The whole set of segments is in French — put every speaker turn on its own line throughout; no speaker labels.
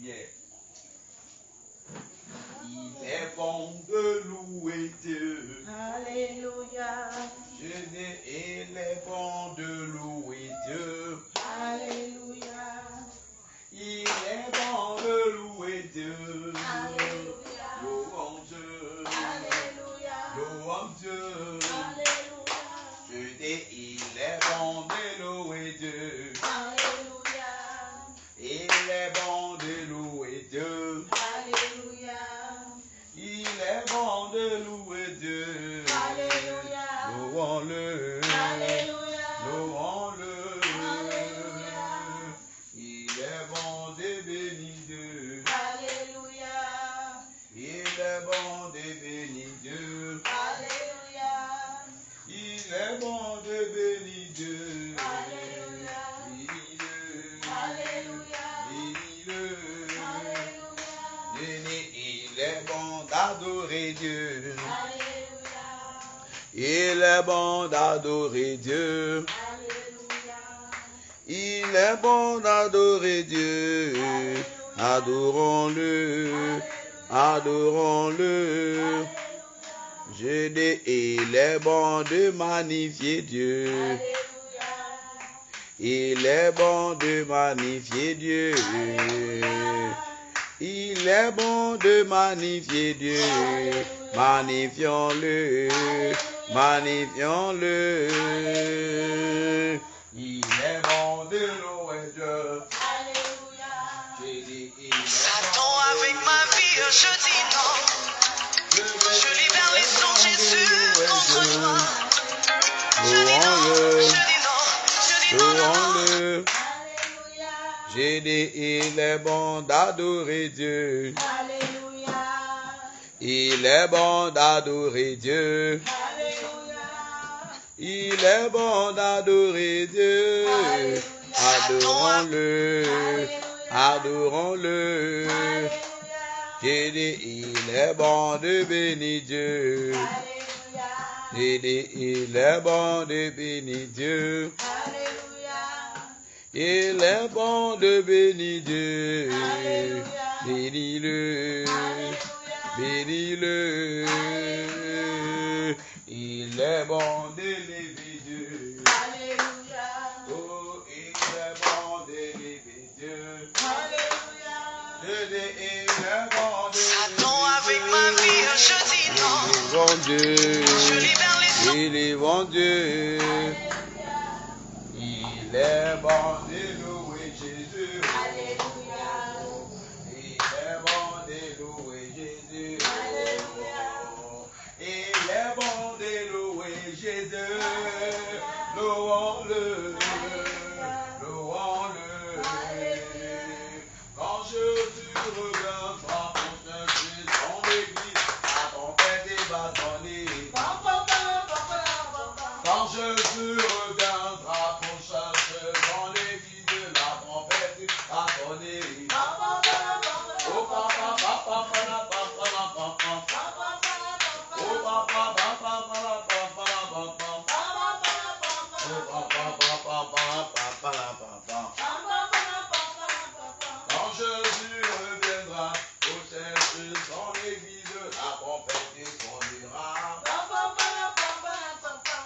lumière. Il est bon de louer Dieu.
Alléluia.
Il est bon de louer Dieu.
Alléluia.
Il est bon de louer Dieu.
Alléluia.
Louons Dieu.
Alléluia.
Louons Dieu.
Alléluia.
Je dis, il est bon de louer Dieu.
Alléluia.
Il est bon de louer Dieu.
Alléluia.
Il est bon de louer Dieu.
Alléluia.
Louons-le.
Alléluia.
Louons-le.
Alléluia.
Il est bon de bénir Dieu.
Alléluia.
Il est bon de bénir Dieu.
Alléluia.
Il est bon de bénir Dieu.
Alléluia.
Bénis-le.
Alléluia.
Bénis-le.
Alléluia.
Il est bon d'adorer Dieu.
Alléluia.
Il est bon d'adorer Dieu.
Alléluia.
Il est bon d'adorer Dieu. Adorons-le. Adorons-le. Je dis, il est bon de magnifier Dieu. Il est bon de magnifier Dieu. Il est bon de magnifier Dieu. Magnifions-le. Magnifions-le. Il est bon de louer Dieu. J'ai dit, il est
Satan, avec ma vie, je dis non. Je libère les sons de Jésus contre toi. Je dis non, je dis non, je dis non, non, non.
louons-le. J'ai dit, il est bon d'adorer Dieu.
Alléluia.
Il est bon d'adorer Dieu.
Alléluia.
Il est bon d'adorer Dieu. Adorons-le. Adorons-le. J'ai dit, il est bon de bénir Dieu. J'ai dit, il est bon de bénir Dieu. Il est bon de bénir Dieu. Bénis-le. Bénis-le. Il est bon d'élever Dieu. Oh, il est bon d'élever Dieu. Je dis, il est bon
Satan, avec ma vie, je dis non.
Dieu.
Je libère les sons.
Il est bon Dieu. Il est bon de louer Jésus. Il est bon de louer Jésus. Il est bon de louer Jésus. Louons-le. Louons-le. Quand Jésus reviendra pour chercher son église, la tempête est bâtonnée. Quand Jésus reviendra pour chercher son église, la tempête est bâtonnée. Oh papa, papa, papa, papa, papa, papa. Oh papa, papa, papa, papa, papa. Oh papa, papa, papa, papa, papa. Quand Jésus reviendra pour chercher son église, la tempête descendra.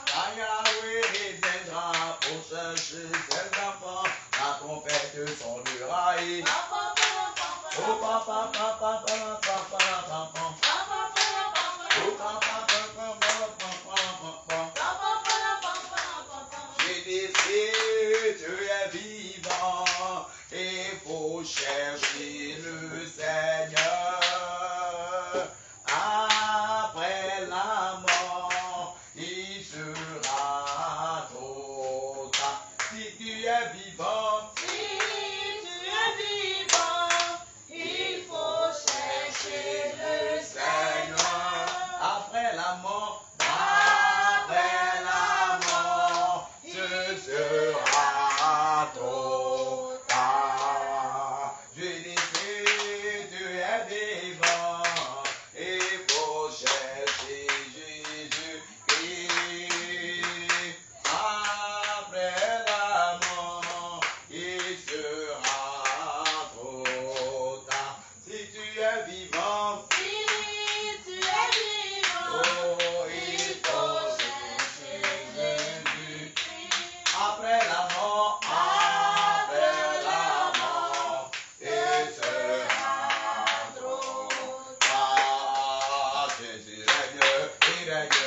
Quand Yahweh reviendra pour chercher ses enfants, la tempête descendra. Oh papa, papa, papa, papa, papa. Oh papa, papa, papa, papa. J'ai dit, si tu es vivant, il faut chercher le Seigneur. Après la mort, il sera trop tard. Si tu es vivant, le Seigneur. Après la mort, ce sera trop tard. Je dis, si tu es
Alléluia.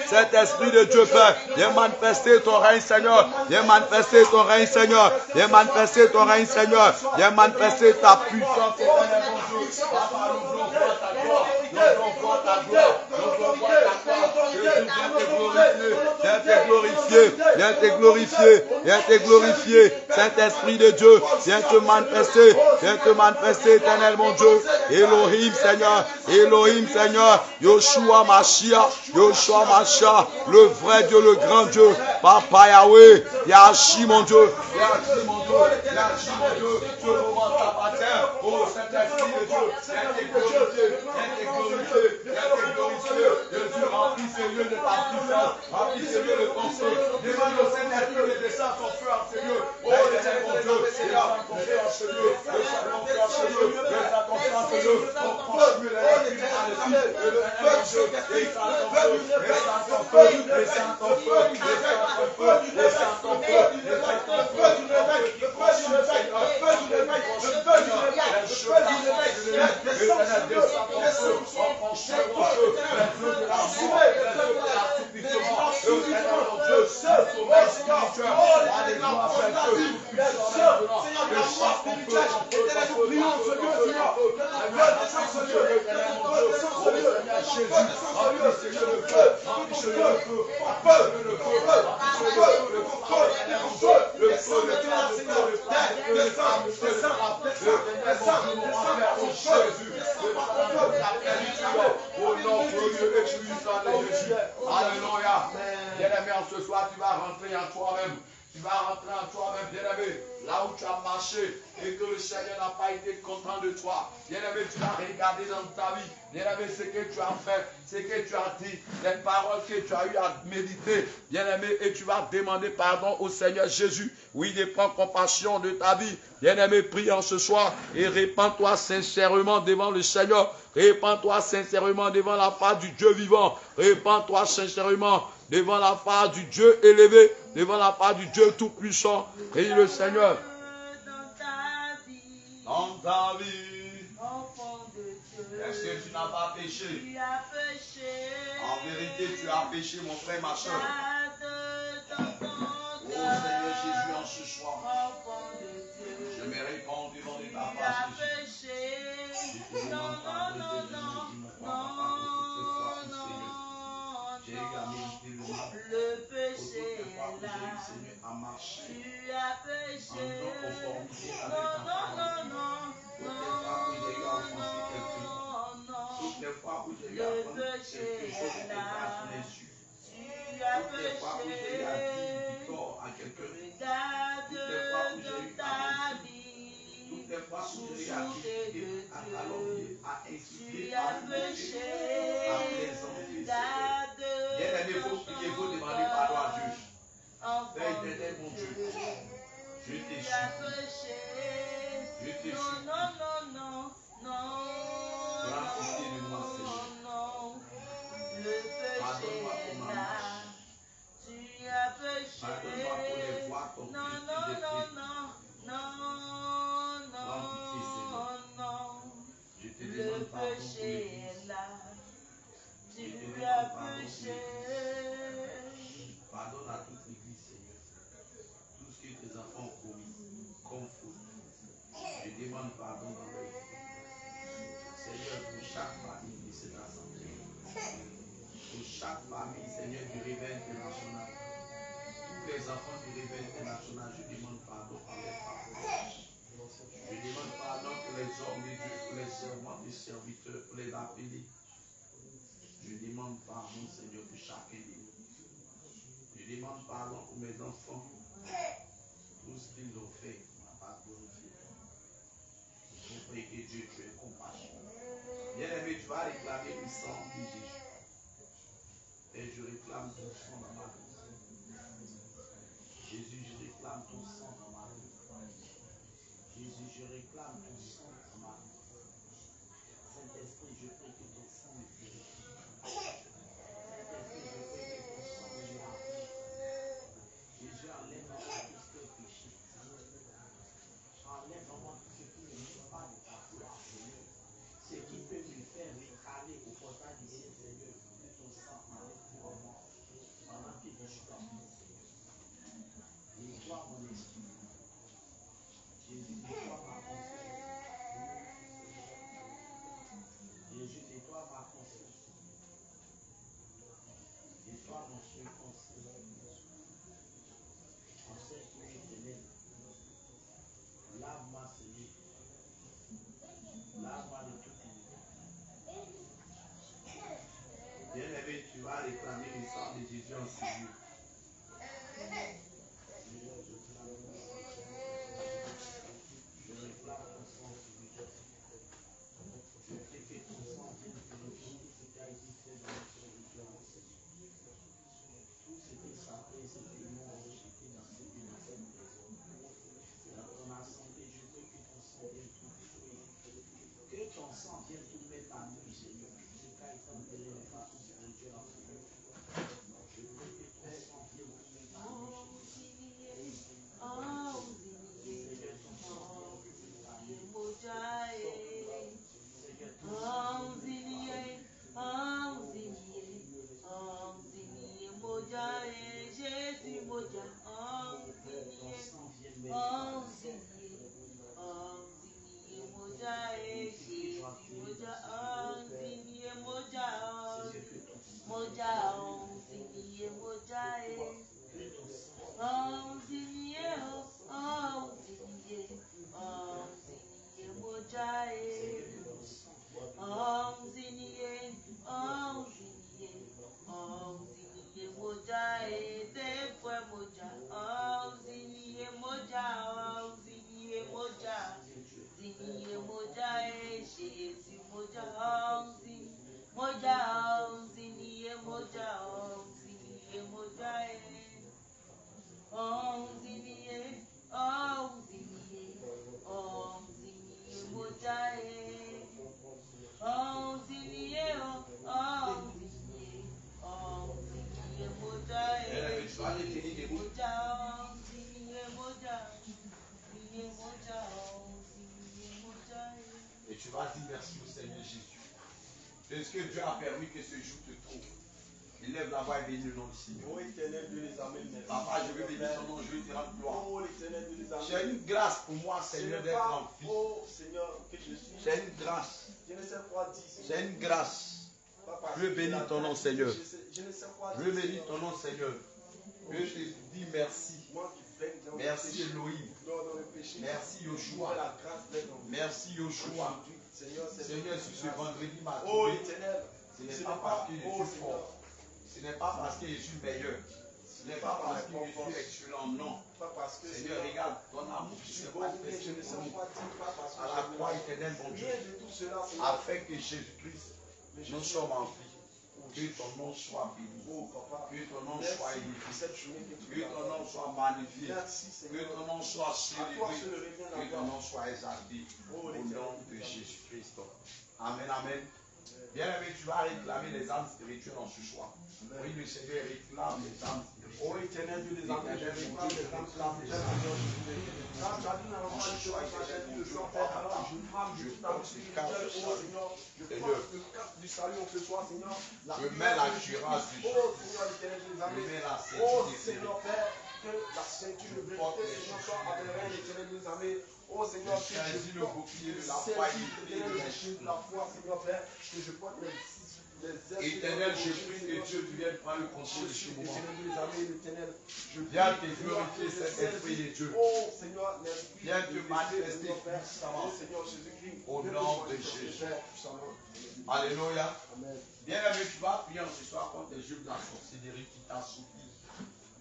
Saint-Esprit de Dieu, Père, viens manifester ton règne, Seigneur. Viens manifester ton règne, Seigneur. Viens manifester ton règne, Seigneur. Viens manifester ta puissance, Viens te glorifier, viens te glorifier, viens te glorifier. Saint-Esprit de Dieu, viens te manifester, éternel mon Dieu. Elohim, Seigneur, Elohim, Seigneur. Yoshua Mashiach, Yoshua Mashiach, le vrai Dieu, le grand Dieu. Papa Yahweh, Yahashi mon Dieu, Yahashi mon Dieu, Yahashi mon Dieu. Ce moment t'appartient. Oh Saint-Esprit de Dieu, viens te glorifier, viens te glorifier, viens te glorifier. Dieu remplit ces lieux de ta puissance, remplit ces lieux de ton feu. Demande au Saint-Esprit de descendre ton feu en ces lieux. Oh éternel mon Dieu, descends ton feu en ces lieux, descends ton feu en ces lieux, descends ton feu en ces lieux. On prend mieux les esprits à l'esprit, et le Dieu, descends ton Alléluia. Bien-aimé, ce soir, tu vas rentrer en toi-même. Tu vas rentrer en toi-même, bien-aimé, là où tu as marché et que le Seigneur n'a pas été content de toi. Bien-aimé, tu vas regarder dans ta vie. Bien-aimé, ce que tu as fait, ce que tu as dit, les paroles que tu as eu à méditer. Bien-aimé, et tu vas demander pardon au Seigneur Jésus. Oui, il prend compassion de ta vie. Bien-aimé, prie en ce soir et répands-toi sincèrement devant le Seigneur. Répands-toi sincèrement devant la face du Dieu vivant. Répands-toi sincèrement devant la face du Dieu élevé, devant la face du Dieu tout-puissant. Prie le Seigneur. Dans ta vie,
enfant de Dieu,
est-ce que tu n'as pas péché?
tu as péché.
En vérité, tu as péché, mon frère, ma soeur.
Oh
Seigneur Jésus, en ce soir,
enfant de Dieu,
je me réponds devant
tu
ta
as
face.
péché. Non, non, non, non, non, non,
J'ai eu à méditer le mal.
le péché
Toutes les fois où
est là.
j'ai eu, Seigneur, à marcher
Tu as péché.
en non-conformité avec
Non,
ta
non,
parole.
non, non,
Toutes les fois où j'ai eu à offenser quelqu'un.
non,
Toutes les fois où j'ai eu à
le
prendre
péché
quelque chose
est
qui était
là.
pas sous les yeux.
Tu as
Toutes les fois où j'ai eu à dire du tort à quelqu'un.
Regarde dans ta vie,
Toutes les fois où j'ai eu à
soucier
critiquer,
de
à
Dieu.
calomnier, à
Tu
insulter,
as
à moquer,
péché.
à plaisanter, Seigneur.
Regarde
Bien-aimé, il faut prier, il faut demander pardon à Dieu. Père éternel, mon Dieu, je
Tu
t'ai
as
supplié.
péché.
Je t'ai
Non,
supplié.
non, non, non, non.
Prends pitié de moi, Seigneur.
Non, le péché
Pardonne-moi pour ma
est là.
marche.
Tu as péché.
Pardonne-moi pour les voies
Non,
compliquées
non,
de
non,
tes.
non, non,
Prends pitié, Seigneur.
non, non.
Je te
Le
demande pardon pour
péché
l'Église.
est là.
Je te
Tu
demande
as
pardon pour
péché.
l'Église. Pardonne à toute l'Église, Seigneur. Tout ce que tes enfants ont commis comme faute. Je demande pardon dans leur vie. Seigneur, pour chaque famille de cette assemblée. Pour chaque famille, Seigneur, du Réveil international. Tous les enfants du Réveil international, je demande pardon en leur parole. Je demande pardon pour les hommes de Dieu, pour les servants des serviteurs, pour les appelés. Je demande pardon, Seigneur, pour chacun de nous. Je demande pardon pour mes enfants. Tout ce qu'ils ont fait n'a pas glorifié. Je prie que Dieu, tu aies compassion. Bien-aimé, tu vas réclamer le sang de Jésus. Et je réclame ton sang dans ma vie. Jésus, je réclame ton sang dans ma vie. Jésus, je réclame ton sang dans ma vie. Saint-Esprit, je prie que ton sang me purifie. Saint-Esprit, je prie que ton sang me remplit. Jésus, enlève-moi tout ce qui est péché. Enlève-moi tout ce qui ne vient pas de ta gloire, Seigneur. Ce qui peut me faire récaler au portail du Seigneur, que ton sang enlève pour moi. Pendant que je suis dans mon Seigneur. Nettoie mon esprit. Jésus, nettoie ma conscience. Jésus, nettoie ma conscience. Nettoie mon subconscient. Enseigne tous mes ténèbres. Lave-moi, Seigneur. Lave-moi de toute iniquité. Bien-aimé, tu vas réclamer le sang de Jésus en Seigneur. Je réclame ton sang, Seigneur. Je prie que ton sang vienne purifier tout ce qui a été fait dans notre serviteur en Seigneur. Tout ce qui s'appelle, ce que nous avons rejeté dans cette maison. Dans ton assemblée, je prie que ton sang vienne tout détruire. Que ton sang vienne tout mettre à nu, Seigneur. Ce qui a été enterré de façon spirituelle en Seigneur. de ce que Dieu a permis que ce jour te trouve. Élève la voix et bénis le nom du Seigneur. Papa, je veux bénir ton nom, je veux te rendre gloire. J'ai une grâce pour moi, Seigneur, d'être en vie. J'ai une grâce. J'ai une grâce. Je veux bénir ton nom, Seigneur. Je veux bénir ton nom, Seigneur. Je te dis merci. Merci Elohim. Merci Yoshua. Merci Yoshua. Seigneur, sur ce vendredi matin, ce n'est pas parce que je suis fort. Ce n'est pas parce que je suis meilleur. Ce n'est pas parce que je suis excellent. Non. Seigneur, regarde, ton amour qui se manifeste à la croix éternelle, mon Dieu, afin que Jésus-Christ, nous sommes en vie. Que ton nom soit béni. Que ton nom soit édifié. Que ton nom soit magnifié. Que ton nom soit célébré. Que ton nom soit exalté. Au nom de Jésus-Christ. Amen, amen. Bien-aimé, tu vas réclamer les âmes spirituelles en ce soir. Oui, le Seigneur réclame les âmes spirituelles. Oh, éternel Dieu des âmes spirituelles, réclame les âmes spirituelles. Quand tu as dit dans la parole, je mets la cuirasse du Seigneur. Je mets la ceinture du Père. Que la ceinture de vérité, Seigneur, soit avec l'éternel des armées. Oh Seigneur, que je le bouclier de la foi et de la foi, Seigneur Père, que je porte les éternel, je prie que Dieu vienne prendre le contrôle de ce moment. Viens te glorifier, cet esprit de Dieu. Viens te manifester puissamment. Au nom de Jésus. Alléluia. Bien-aimé, tu vas prier ce soir contre les jeux de la sorcellerie qui t'assouplit.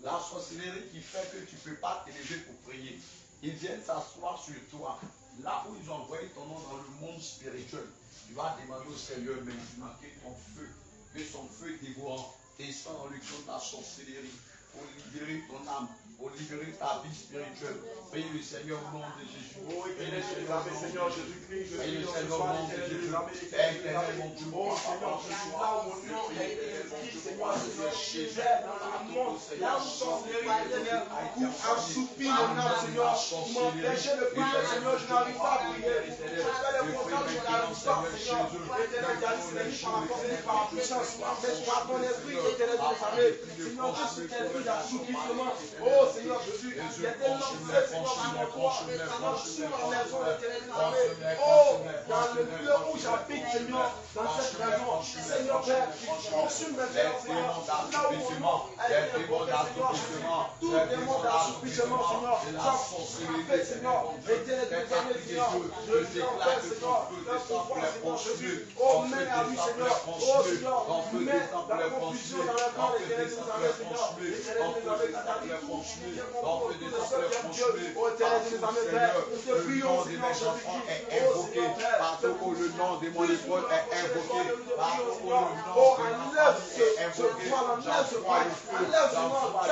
La sorcellerie qui fait que tu ne peux pas te lever pour prier. Ils viennent s'asseoir sur toi. Là où ils ont envoyé ton nom dans le monde spirituel. Tu vas demander au Seigneur maintenant que ton feu, que son feu dévorant descend dans le camp de la sorcellerie pour libérer ton âme, pour libérer ta vie spirituelle. Prie le Seigneur au nom de Jésus. Prie le Seigneur Jésus-Christ. Prie le Seigneur au nom de Jésus. Éternel mon Dieu, mon Seigneur, je suis là où mon nom est écrit, Seigneur, Jésus, dans le monde, là où sorcellerie, Seigneur, pour assoupir mon âme, Seigneur, pour m'empêcher de prier, Seigneur, je n'arrive pas à prier. Je fais le programme, je n'arrive pas, Seigneur. Éternel, j'arrive par la force et par la puissance, par ton esprit, Éternel, Seigneur, que cet esprit d'assoupissement, oh Seigneur Jésus, il y a tellement de fait, Seigneur, dans mon corps, dans ma maison, Éternel, oh, dans le lieu où j'habite, Seigneur, dans cette maison, Seigneur Père, consume mes frères, Seigneur, là où mon nom est dévoilé, Seigneur, tout démon d'assoupissement, Seigneur, soit fait, Seigneur, Éternel, Seigneur, je déclare, Seigneur, le pouvoir, Seigneur Jésus, oh, mène à lui, Seigneur, oh Seigneur, mets la confusion dans le corps, Éternel, Seigneur, le nom de mon épaule est invoqué. Oh, enlève ce poids, enlève ce poids, enlève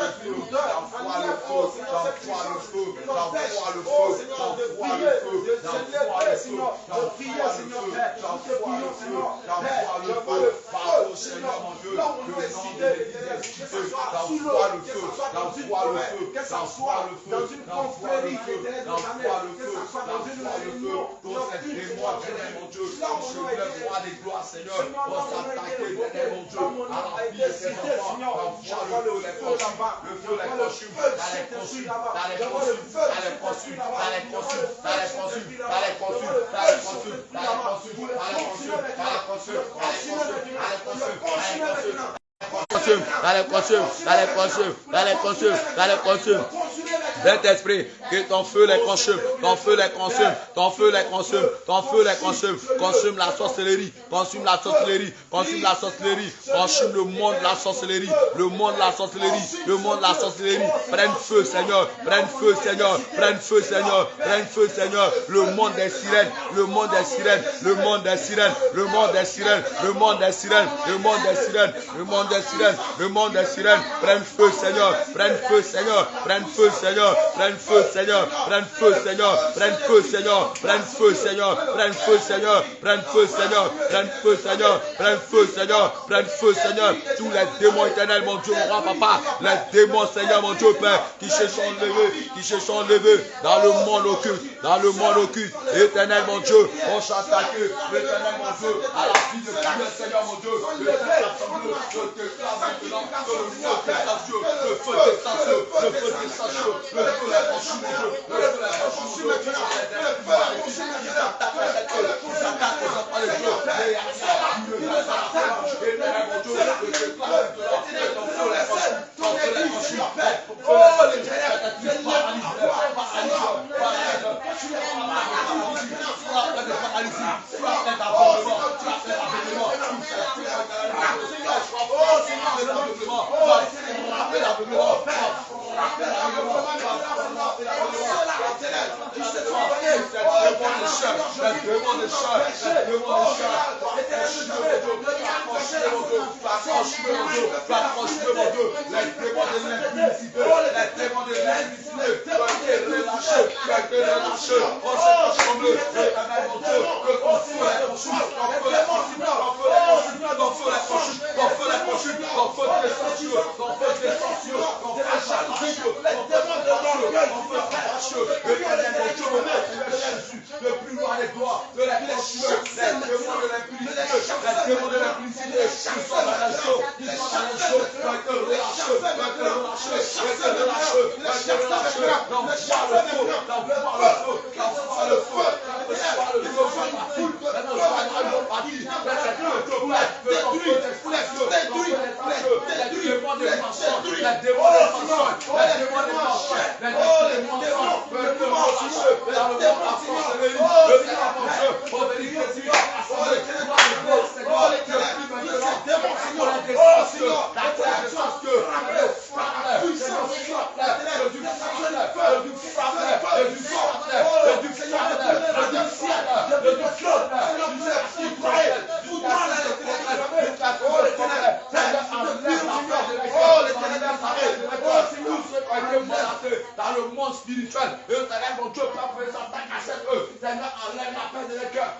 cette lourdeur, enlève, oh Seigneur, cette puissance qui m'empêche, oh Seigneur, de prier, de s'élever, Seigneur, de prier, Seigneur, Père, nous te prions, Seieur, Père, je vois le feu, Seigneur, là où nous est cité, que ce soit sous l'eau, que ce soit dans une forêt, que ce soit dans une confrérie, que ce soit dans une réunion, dans une mon Dieu, là où on a été roi des gloires, Seigneur, pour s'attaquer, mon Dieu, à la vie de ses enfants, j'envoie le feu là-bas, le feu les consume, les consume, les consume, les consume, les consume, les consume, les consume, les consume, les consume, les consume,
Saint-Esprit, que ton feu les consume, ton feu les consume, ton feu les consume, ton feu les consume, consume la sorcellerie, consume la sorcellerie, consume la sorcellerie, consume le monde de la sorcellerie, le monde de la sorcellerie, le monde de la sorcellerie, prenne feu Seigneur, prenne feu Seigneur, prenne feu Seigneur, prenne feu Seigneur, le monde des sirènes, le monde des sirènes, le monde des sirènes, le monde des sirènes, le monde des sirènes, le monde des sirènes, le monde des sirènes, le monde des sirènes, prenne feu Seigneur, prenne feu Seigneur, prenne feu Seigneur, Seigneur, prenne feu, Seigneur, prenne feu, Seigneur, prenne feu, Seigneur, prenne feu, Seigneur, prenne feu, Seigneur, prenne feu, Seigneur, prenne feu, Seigneur, prenne feu, Seigneur, prenne feu, Seigneur, tous les démons éternels, mon Dieu, mon roi, papa, les démons, Seigneur, mon Dieu, Père, qui se sont levés dans le monde occulte, éternel, mon Dieu, on s'attaque, éternel, mon Dieu, à la vie de tout le Seigneur, mon Dieu, le feu dans le monde spirituel. Éternel, mon Dieu, pas présentant à cette eux. Seigneur, enlève la paix de leur cœur.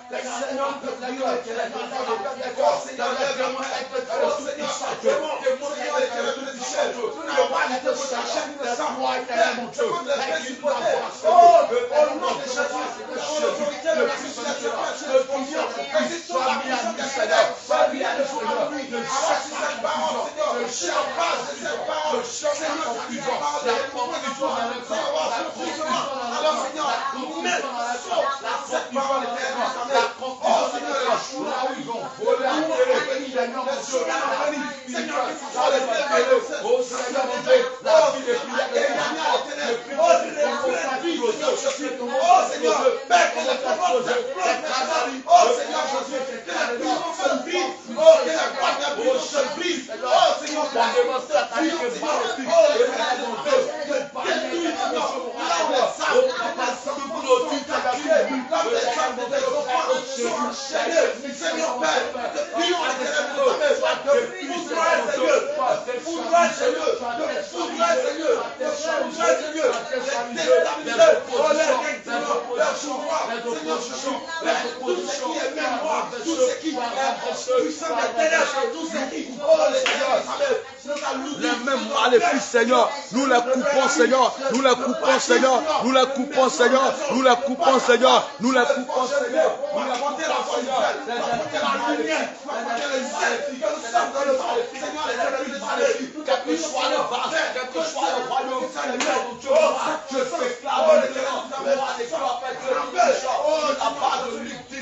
Seigneur, les mêmes maléfices, Seigneur, nous les coupons, Seigneur, nous les coupons, Seigneur, nous les coupons, Seigneur, nous les coupons, Seigneur, nous les coupons, Seigneur, nous les coupons, quel que soit le vase, quel que soit le royaume, Seigneur, mon Dieu, je t'éclame maintenant, le roi des corps, la part de Luc 10,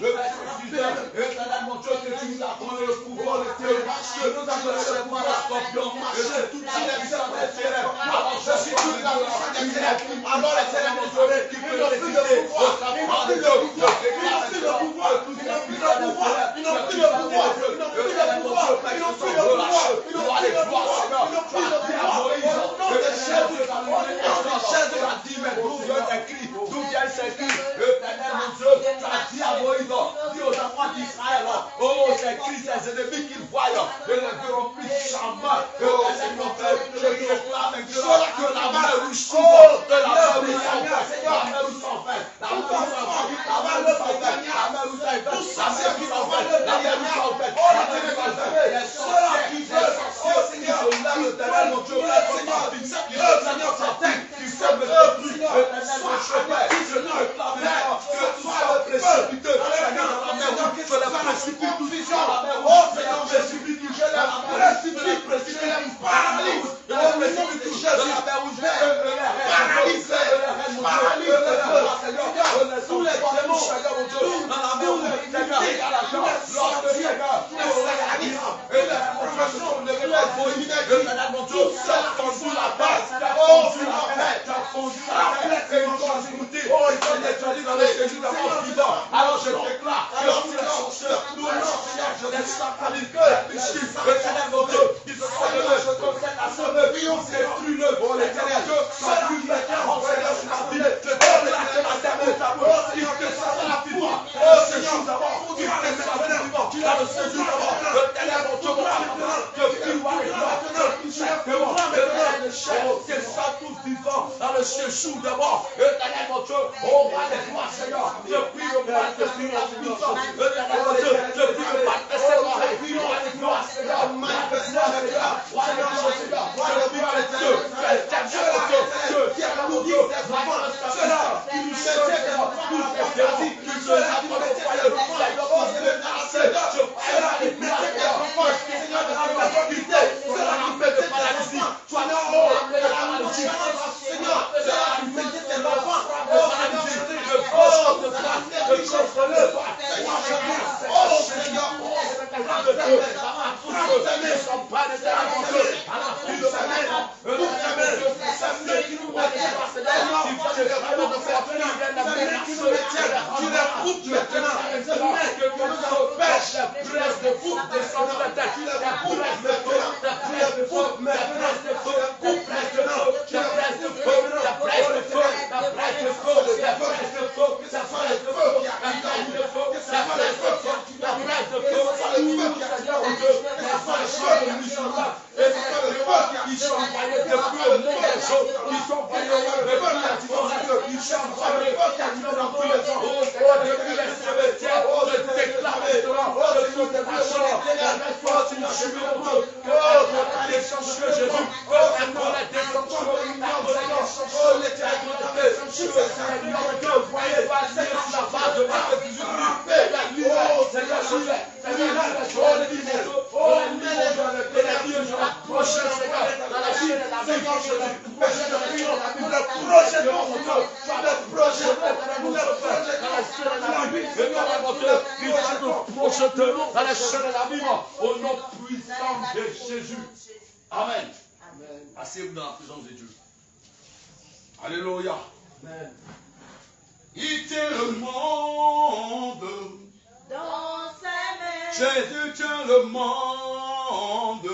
le verset 19, éternel, mon Dieu, que tu nous as donné le pouvoir de te marcher, nous avons le pouvoir de scorpion, et c'est toute la puissance des ténèbres, alors je suis toute la puissance des ténèbres, alors les ténèbres, mon Dieu, qui peut les citer, au savoir de Dieu, je déclare maintenant, toute la puissance des ténèbres, ils n'ont plus le pouvoir, éternel, mon Dieu, ils n'ont plus le pouvoir, ils n'ont plus le pouvoir, Seigneur, tu as dit à Moïse, tu as dit, mais d'où viennent ces cris, d'où viennent ces cris, éternel, mon Dieu, tu as dit à Moïse, dis aux enfants d'Israël, oh, ces cris, ces ennemis qu'ils voient, ne les verront plus jamais, éternel, mon Dieu, je proclame maintenant que la mer rouge souvent de la mer où sans fin, la mer où sans fin, la mer où sans fin, la mer où sans fin, la mer où sans fin, la mer où sans fin, la mer où sans fin, les sorciers qui se lèvent, l'éternel mon Dieu, Seigneur, qui sème le détruit, l'éternel mon chemin, je ne réclame pas que tout soit précipité, Seigneur, dans la mer où je les précipite tous, dans la mer où je les précipite tous, je les précipite tous, paralyse, je les précipite tous, de la mer où je paralyse, tous les démons, Seigneur mon Dieu, dans la mer où Seigneur, lorsque Seigneur, alors je déclare que tous les sorciers, nous Seigneur, je les sacralise, l'éternel mon Dieu, ils se sont levés contre cette nation, détruis-le, l'éternel Dieu, sans plus maintenant, Seigneur, sur la vie, je déclare que la terre est à vous, il te sera la victoire, oh Seigneur, d'abord, il te sera la victoire, tu as le séjour d'abord, l'éternel mon Dieu, depuis tous vivants dans le séjour d'abord, l'éternel mon Dieu, on va les voir, Seigneur, depuis le mal de la puissance, l'éternel mon Dieu, depuis le mal de cette oreille, on va les voir, Seigneur, manifeste-toi, Seigneur, Seigneur, depuis le Dieu, mon Dieu, cela qui nous cherche, nous fait qui se lave dans le foyer, Seigneur, cela qui met la force, Seigneur, de la capacité, cela qui fait de paralysie, toi, de la maladie, Seigneur, cela qui fait tes enfants, oh Seigneur, de force, de grâce, de contrôler, oh Seigneur, dans la chaîne de la vie, au nom puissant de Jésus. Amen. Asseyez-vous dans la présence de Dieu. Alléluia. Amen. Il tient le monde
Dans ses mains.
Jésus tient le monde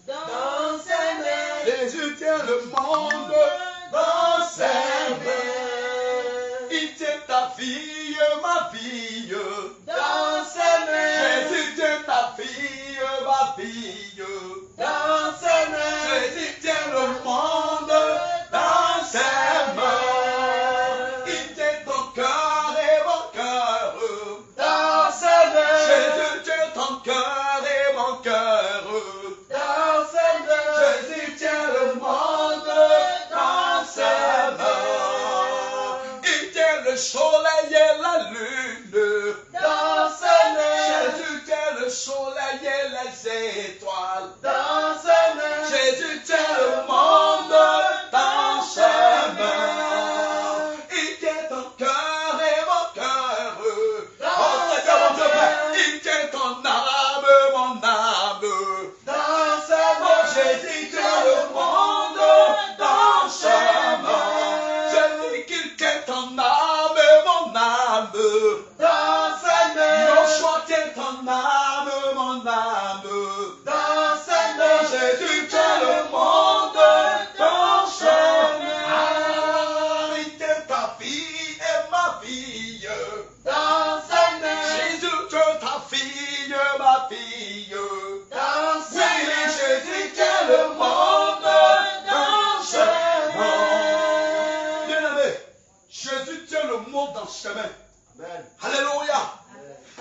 Dans ses mains.
Jésus tient le monde dans ses mains. Il tient ta fille, ma fille,
Dans ses mains.
Jésus tient ta fille, ma fille,
Dans ses mains.
Jésus tient le monde dans ses mains. Il tient ton cœur et mon cœur
Dans ses mains.
Jésus tient ton cœur et mon cœur.
Dans ses mains.
Jésus tient le monde dans ses mains. Il tient le soleil et la lune.
Dans ses mains.
Jésus tient le soleil et les étoiles.
Dans ses mains.
Jésus tient le monde dans ses mains. Il tient ton cœur et mon cœur. Oh Seigneur mon Dieu, il tient ton âme, mon âme.
Dans ses
Oh
mains.
Jésus tient le monde dans ses mains. Je dis qu'il tient ton âme, mon âme.
Dans
ton chemin.
Amen.
Alléluia.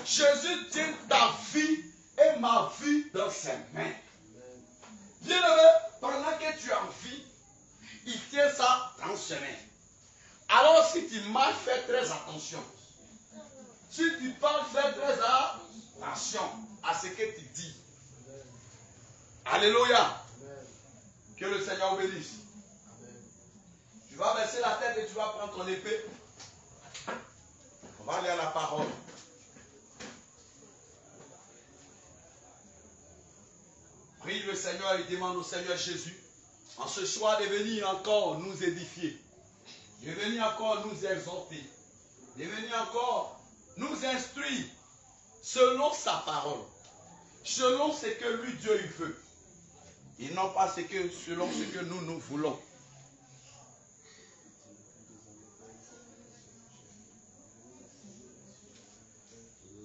Jésus tient ta vie et ma vie dans ses mains. Bien-aimé, pendant que tu es en vie, il tient ça dans ses mains. Alors si tu marches, fais très attention. Si tu parles, fais très attention à ce que tu dis. Alléluia. Que le Seigneur bénisse. Tu vas baisser la tête et tu vas prendre ton épée. On va aller à la parole. Prie le Seigneur et demande au Seigneur Jésus, en ce soir, de venir encore nous édifier, de venir encore nous exhorter, de venir encore nous instruire selon sa parole, selon ce que lui Dieu il veut, et non pas selon ce que nous voulons.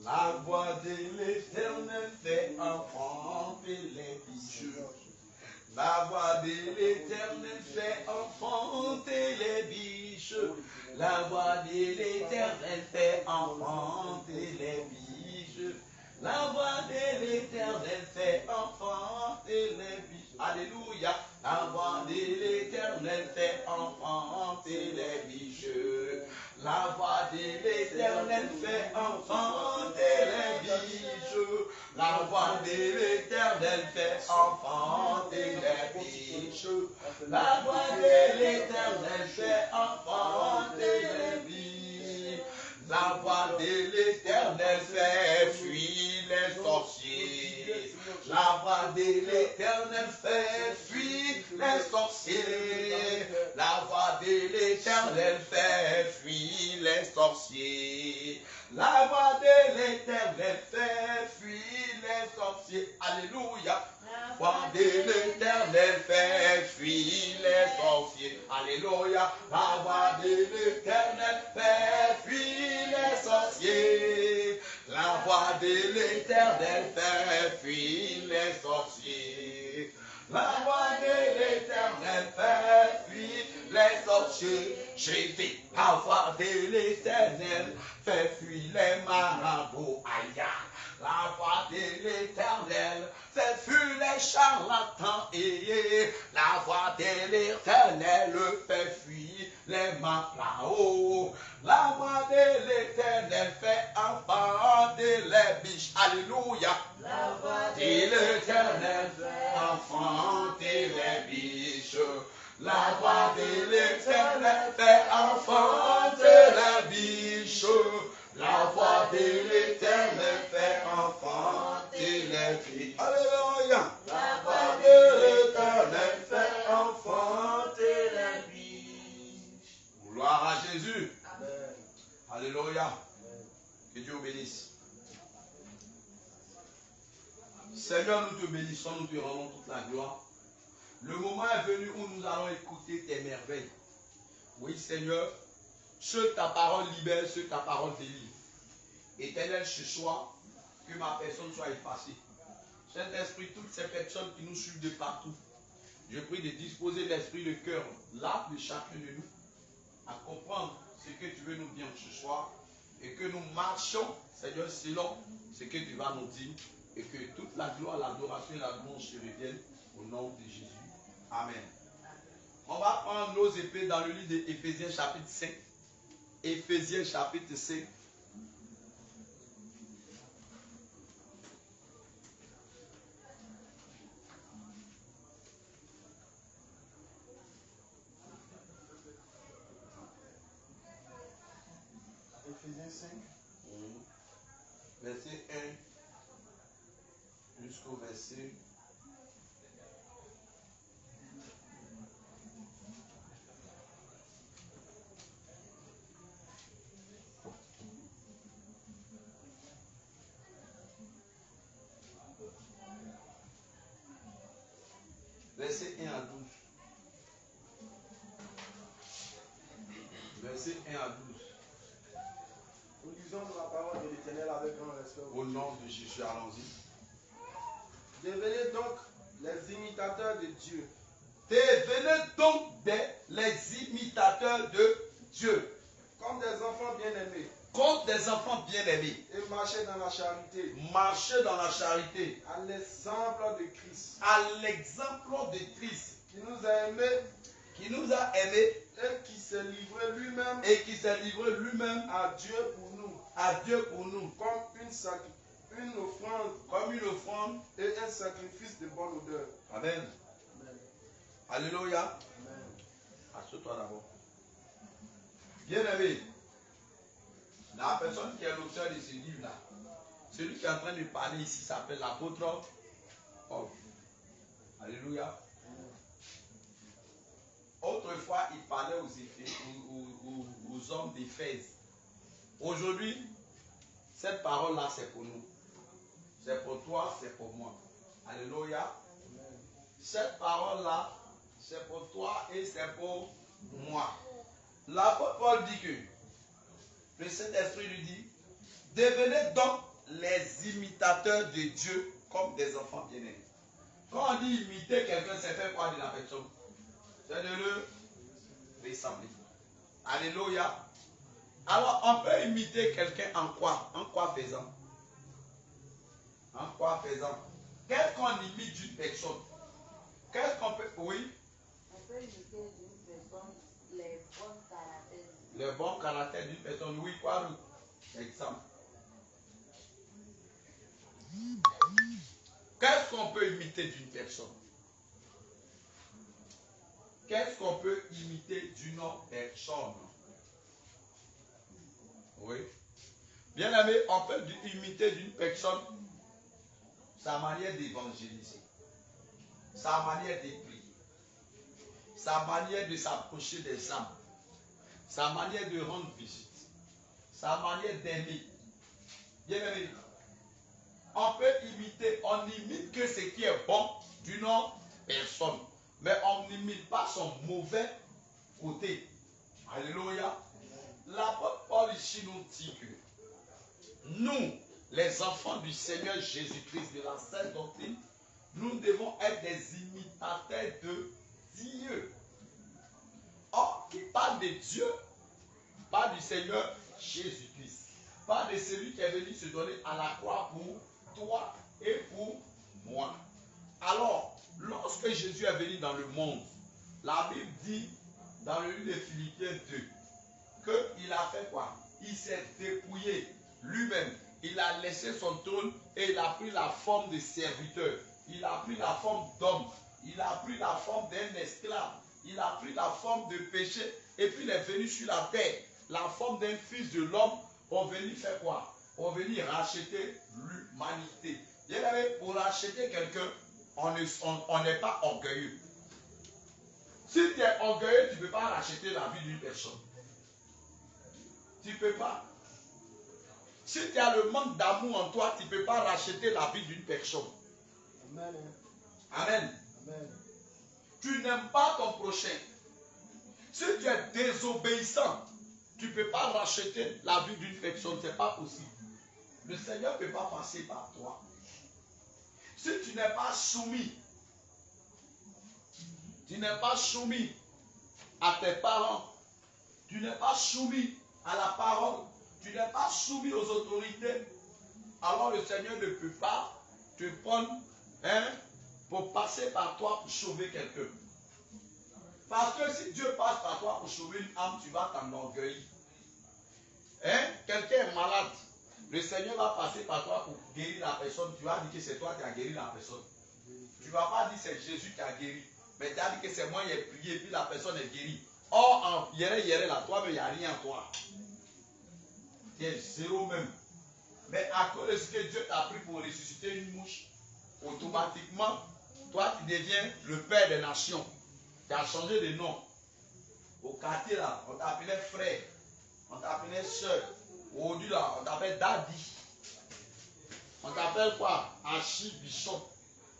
La voix de l'Éternel fait enfanter les bicheux. La voix de l'Éternel fait enfanter les bicheux. La voix de l'Éternel fait enfanter les bicheux. La voix de l'Éternel fait enfanter les bicheux. Alléluia. La voix de l'Éternel fait enfanter les bicheux. La voix de l'Éternel fait enfanter les bicheux. La voix de l'Éternel fait enfanter les bicheux. La voix de l'Éternel fait enfanter les bicheux. La voix de l'Éternel fait fuir les sorciers. La voix de l'Éternel fait fuir les sorciers. La voix de l'Éternel fait fuir les sorciers. La voix de l'Éternel fait fuir les sorciers. Alléluia. La voix de l'Éternel fait fuir les sorciers. Alléluia. La voix de l'Éternel fait fuir les sorciers. La voix de l'Éternel fait fuir les sorciers. La voix de l'Éternel fait fuir les sorciers. J'ai dit, la voix de l'Éternel fait fuir les marabouts. Aïe. La voix de l'Éternel fait fuir les charlatans. Et la voix de l'Éternel fait fuir les malades. La voix de l'Éternel fait enfanter les biches. Alléluia. La voix de l'Éternel fait enfanter les biches. La voix de l'Éternel fait enfanter les biches. La voix de l'Éternel fait enfanter les biches. Alléluia. La voix de l'Éternel fait enfanter les biches. Gloire à Jésus. Amen. Alléluia. Que Dieu bénisse. Seigneur, nous te bénissons, nous te rendons toute la gloire. Le moment est venu où nous allons écouter tes merveilles. Oui, Seigneur, seule ta parole libère, seule ta parole délivre. Éternel, ce soir, que ma personne soit effacée. Saint-Esprit, toutes ces personnes qui nous suivent de partout, je prie de disposer l'esprit, le cœur, l'âme de chacun de nous, à comprendre ce que tu veux nous dire ce soir, et que nous marchons, Seigneur, selon ce que tu vas nous dire, et que toute la gloire, l'adoration et la louange se reviennent au nom de Jésus. Amen. On va prendre nos épées dans le livre d'Éphésiens chapitre 5. Éphésiens chapitre 5.
Éphésiens 5.
Verset 1 jusqu'au verset 1 à 12. Verset 1 à 12.
Nous lisons la parole de l'Éternel avec grand respect.
Au nom de Jésus, allons-y.
Devenez donc les imitateurs de Dieu.
Devenez donc les imitateurs de Dieu.
Comme des enfants bien-aimés.
Comme des enfants bien-aimés.
Et marchez dans la charité.
Marchez dans la charité.
À l'exemple de Christ.
À l'exemple de Christ.
Qui nous a aimés.
Qui nous a aimés.
Et qui s'est livré lui-même.
Et qui s'est livré lui-même.
À Dieu pour nous.
À Dieu pour nous.
Comme une offrande.
Comme une offrande.
Et un sacrifice de bonne odeur.
Amen.
Amen.
Alléluia.
Amen.
Assieds-toi d'abord. Bien-aimé. La personne qui est l'auteur de ce livre-là, celui qui est en train de parler ici s'appelle l'apôtre Paul. Alléluia. Autrefois, il parlait aux hommes d'Éphèse. Aujourd'hui, cette parole-là, c'est pour nous. C'est pour toi, c'est pour moi. Alléluia. Cette parole-là, c'est pour toi et c'est pour moi. L'apôtre Paul dit que le Saint-Esprit lui dit, devenez donc les imitateurs de Dieu comme des enfants bien-aimés. Quand on dit imiter quelqu'un, c'est faire quoi de la personne? C'est de le ressembler. Alléluia. Alors, on peut imiter quelqu'un en quoi? En quoi faisant? En quoi faisant? Qu'est-ce qu'on imite d'une personne? Qu'est-ce qu'on peut... Oui?
On peut imiter d'une personne les bons caractères.
Le bon caractère d'une personne, oui, quoi? Exemple. Qu'est-ce qu'on peut imiter d'une personne? Qu'est-ce qu'on peut imiter d'une personne? Oui. Bien aimé, on peut imiter d'une personne sa manière d'évangéliser, sa manière de prier, sa manière de s'approcher des âmes, sa manière de rendre visite, sa manière d'aimer. Bien aimé, on peut imiter, on n'imite que ce qui est bon d'une personne, mais on n'imite pas son mauvais côté. Alléluia. L'apôtre Paul ici nous dit que nous, les enfants du Seigneur Jésus-Christ de la Sainte Doctrine, nous devons être des imitateurs de Dieu. Or, qui parle de Dieu, parle du Seigneur Jésus-Christ, parle de celui qui est venu se donner à la croix pour toi et pour moi. Alors, lorsque Jésus est venu dans le monde, la Bible dit dans le livre de Philippiens 2 qu'il a fait quoi? Il s'est dépouillé lui-même. Il a laissé son trône et il a pris la forme de serviteur. Il a pris la forme d'homme. Il a pris la forme d'un esclave. Il a pris la forme de péché et puis il est venu sur la terre. La forme d'un fils de l'homme pour venir faire quoi? Pour venir racheter l'humanité. Bien aimé, pour racheter quelqu'un, on n'est pas orgueilleux. Si tu es orgueilleux, tu ne peux pas racheter la vie d'une personne. Tu ne peux pas. Si tu as le manque d'amour en toi, tu ne peux pas racheter la vie d'une personne.
Amen.
Amen.
Amen.
Tu n'aimes pas ton prochain. Si tu es désobéissant, tu ne peux pas racheter la vie d'une personne. Ce n'est pas possible. Le Seigneur ne peut pas passer par toi. Si tu n'es pas soumis, à tes parents, tu n'es pas soumis à la parole, tu n'es pas soumis aux autorités, alors le Seigneur ne peut pas te prendre pour passer par toi pour sauver quelqu'un. Parce que si Dieu passe par toi pour sauver une âme, tu vas t'enorgueillir. Quelqu'un est malade, le Seigneur va passer par toi pour guérir la personne. Tu vas dire que c'est toi qui as guéri la personne. Tu ne vas pas dire que c'est Jésus qui a guéri. Mais tu as dit que c'est moi qui ai prié et puis la personne est guérie. Or, en hier là, toi, il n'y a rien en toi. Tu es zéro même. Mais à cause de ce que Dieu t'a pris pour ressusciter une mouche, automatiquement, toi, tu deviens le père des nations. Tu as changé de nom. Au quartier là, on t'appelait frère. On t'appelait soeur. Aujourd'hui là, on t'appelle daddy. On t'appelle quoi? Archibishop.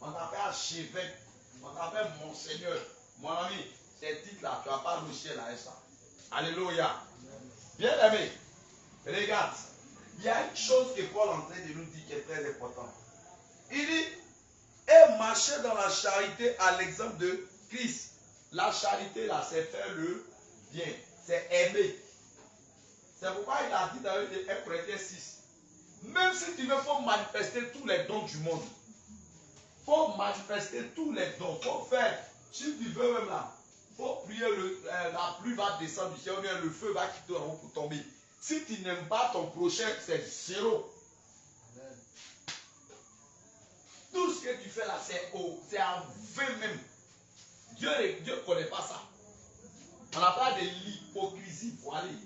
On t'appelle archevêque. On t'appelle monseigneur. Mon ami, ces titres-là, tu ne vas pas réussir à ça. Alléluia. Bien aimé, regarde. Il y a une chose que Paul est en train de nous dire qui est très importante. Il dit, et marcher dans la charité à l'exemple de Christ. La charité là, c'est faire le bien. C'est aimer. C'est pourquoi il a dit dans 1 Corinthiens 6. Même si tu veux, il faut manifester tous les dons du monde. Il faut manifester tous les dons. Il faut faire. Si tu veux même là, il faut prier, la pluie va descendre du ciel, ou bien le feu va quitter en haut pour tomber. Si tu n'aimes pas ton prochain, c'est zéro.
Amen.
Tout ce que tu fais là, c'est en vain même. Dieu ne connaît pas ça. On n'a pas de l'hypocrisie voilée.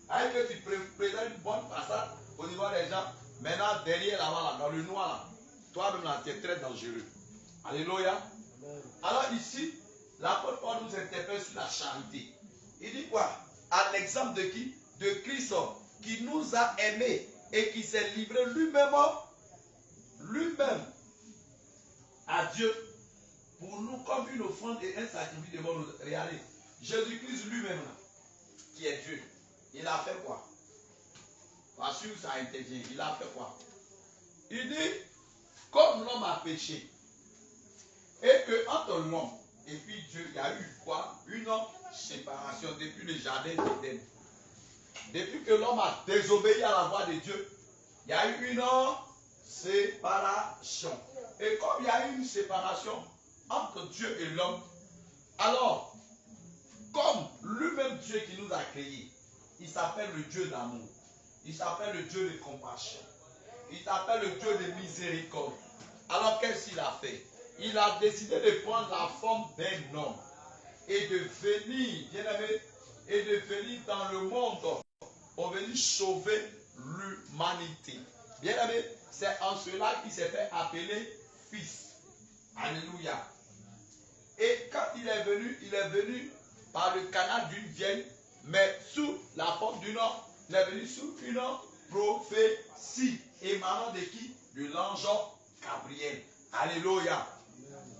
Avec que tu présentes une bonne façade au niveau des gens, maintenant derrière là-bas, là, dans le noir, là, toi-même là, tu es très dangereux. Alléluia.
Amen.
Alors ici, l'apôtre Paul nous interpelle sur la charité. Il dit quoi? À l'exemple de qui? De Christ qui nous a aimés et qui s'est livré lui-même à Dieu pour nous comme une offrande et un sacrifice devant nous. Regardez, Jésus-Christ lui-même, qui est Dieu, il a fait quoi? Parce que ça intervient, il a fait quoi? Il dit, comme l'homme a péché, et que entre l'homme et puis Dieu, il y a eu quoi? Une séparation depuis le jardin d'Éden. Depuis que l'homme a désobéi à la voix de Dieu, il y a eu une séparation. Et comme il y a eu une séparation entre Dieu et l'homme, alors, comme lui-même Dieu qui nous a créés, il s'appelle le Dieu d'amour, il s'appelle le Dieu de compassion, il s'appelle le Dieu de miséricorde. Alors qu'est-ce qu'il a fait? Il a décidé de prendre la forme d'un homme et de venir, bien aimé, et de venir dans le monde pour venir sauver l'humanité. Bien aimé, c'est en cela qu'il s'est fait appeler fils. Alléluia. Et quand il est venu par le canal d'une vieille, mais sous la forme d'une homme, il est venu sous une prophétie émanant de qui? De l'ange Gabriel. Alléluia.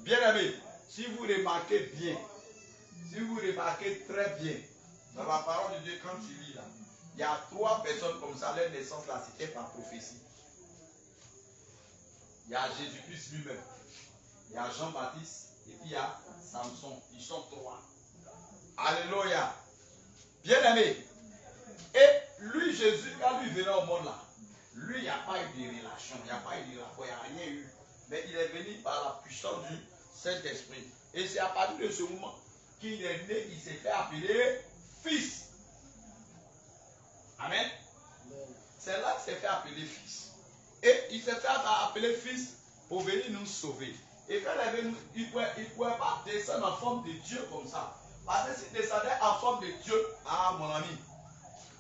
Bien aimé, si vous remarquez bien, si vous remarquez très bien, dans la parole de Dieu, quand tu lis là, il y a 3 personnes comme ça, leur naissance là, c'était par prophétie. Il y a Jésus-Christ lui-même, il y a Jean-Baptiste, et puis il y a Samson. Ils sont 3. Alléluia. Bien aimé. Et lui, Jésus, quand lui venait au monde là, lui, il n'y a pas eu de relation, il n'y a pas eu de rapport, il n'y a rien eu. Mais il est venu par la puissance du Saint-Esprit. Et c'est à partir de ce moment qu'il est né, il s'est fait appeler fils. Amen. C'est là qu'il s'est fait appeler fils. Et il s'est fait appeler fils pour venir nous sauver. Et quand il est venu, il ne pouvait pas descendre en forme de Dieu comme ça. Parce que s'il descendait en forme de Dieu, ah mon ami,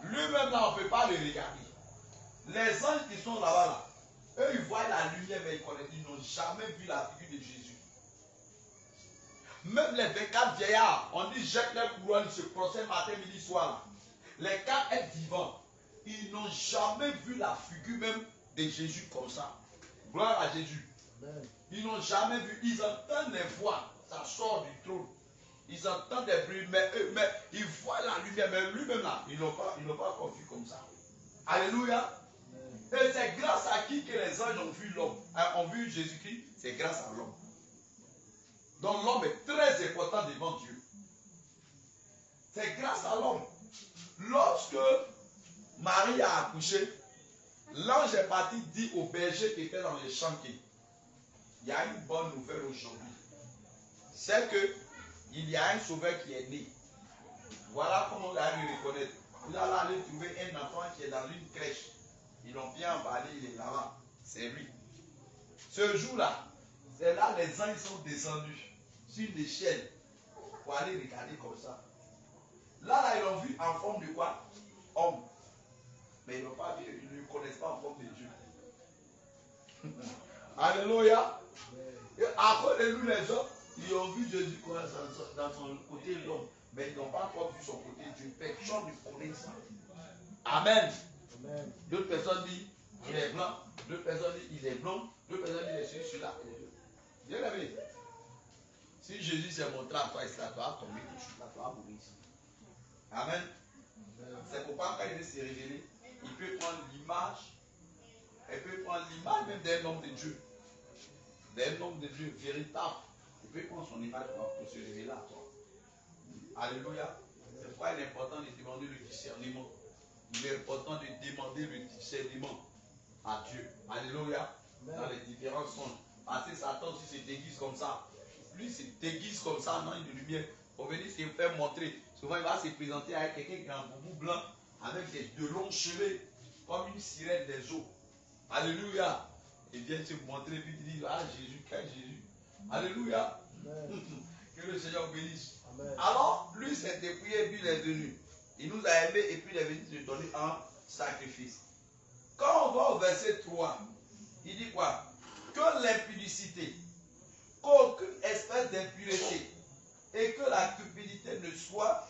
lui-même là, on ne peut pas le regarder. Les anges qui sont là-bas, là, eux, ils voient la lumière, mais ils n'ont jamais vu la figure de Jésus. Même les 24 vieillards, on dit jette leur couronne, se procèdent matin, midi, soir. Les 4 êtres vivants, ils n'ont jamais vu la figure même de Jésus comme ça. Gloire à Jésus.
Amen.
Ils n'ont jamais vu, ils entendent les voix, ça sort du trône. Ils entendent des bruits, mais ils voient la lumière, mais lui-même là, ils n'ont pas encore vu comme ça. Alléluia. Et c'est grâce à qui que les anges ont vu l'homme, ont vu Jésus-Christ, c'est grâce à l'homme. Donc l'homme est très important devant Dieu. C'est grâce à l'homme. Lorsque Marie a accouché, l'ange est parti dire au berger qui était dans les champs qu'il y a une bonne nouvelle aujourd'hui. C'est que il y a un sauveur qui est né. Voilà comment on a dû reconnaître. Vous allez aller trouver un enfant qui est dans une crèche. Ils l'ont bien emballé, il est là-bas. C'est lui. Ce jour-là, c'est là les anges sont descendus sur une échelle pour aller regarder comme ça. Là, ils l'ont vu en forme de quoi? Homme. Mais ils n'ont pas vu, ils ne le connaissent pas en forme de Dieu. Alléluia. Et après de nous les hommes, ils ont vu Jésus dans son côté l'homme. Mais ils n'ont pas encore vu son côté Dieu. Personne ne connaît ça. Amen.
Amen.
D'autres personnes disent il est blanc, d'autres personnes disent il est blond, d'autres personnes disent il est celui-là. Bien aimé. Si Jésus s'est montré à toi, il sera toi tomber dessus, là, toi mourir ici. Amen. C'est pourquoi quand il veut se révéler, il peut prendre l'image, même d'un homme de Dieu. D'un homme de Dieu véritable. Il peut prendre son image pour se révéler à toi. Alléluia. C'est pourquoi il est important de demander le discernement. Il est important de demander le discernement à Dieu. Alléluia. Dans les différents songes. Parce que Satan aussi se déguise comme ça. Lui se déguise comme ça dans une lumière. Pour venir se faire montrer. Souvent il va se présenter avec quelqu'un qui a un boubou blanc. Avec de longs cheveux. Comme une sirène des eaux. Alléluia. Il vient se montrer puis il dit, ah Jésus, quel Jésus. Alléluia. Que le Seigneur bénisse. Amen. Alors, lui s'est dépouillé et puis il est venu. Il nous a aimés et puis il est venu se donner un sacrifice. Quand on va au verset 3, il dit quoi? Que l'impudicité, qu'aucune espèce d'impureté et que la cupidité ne soit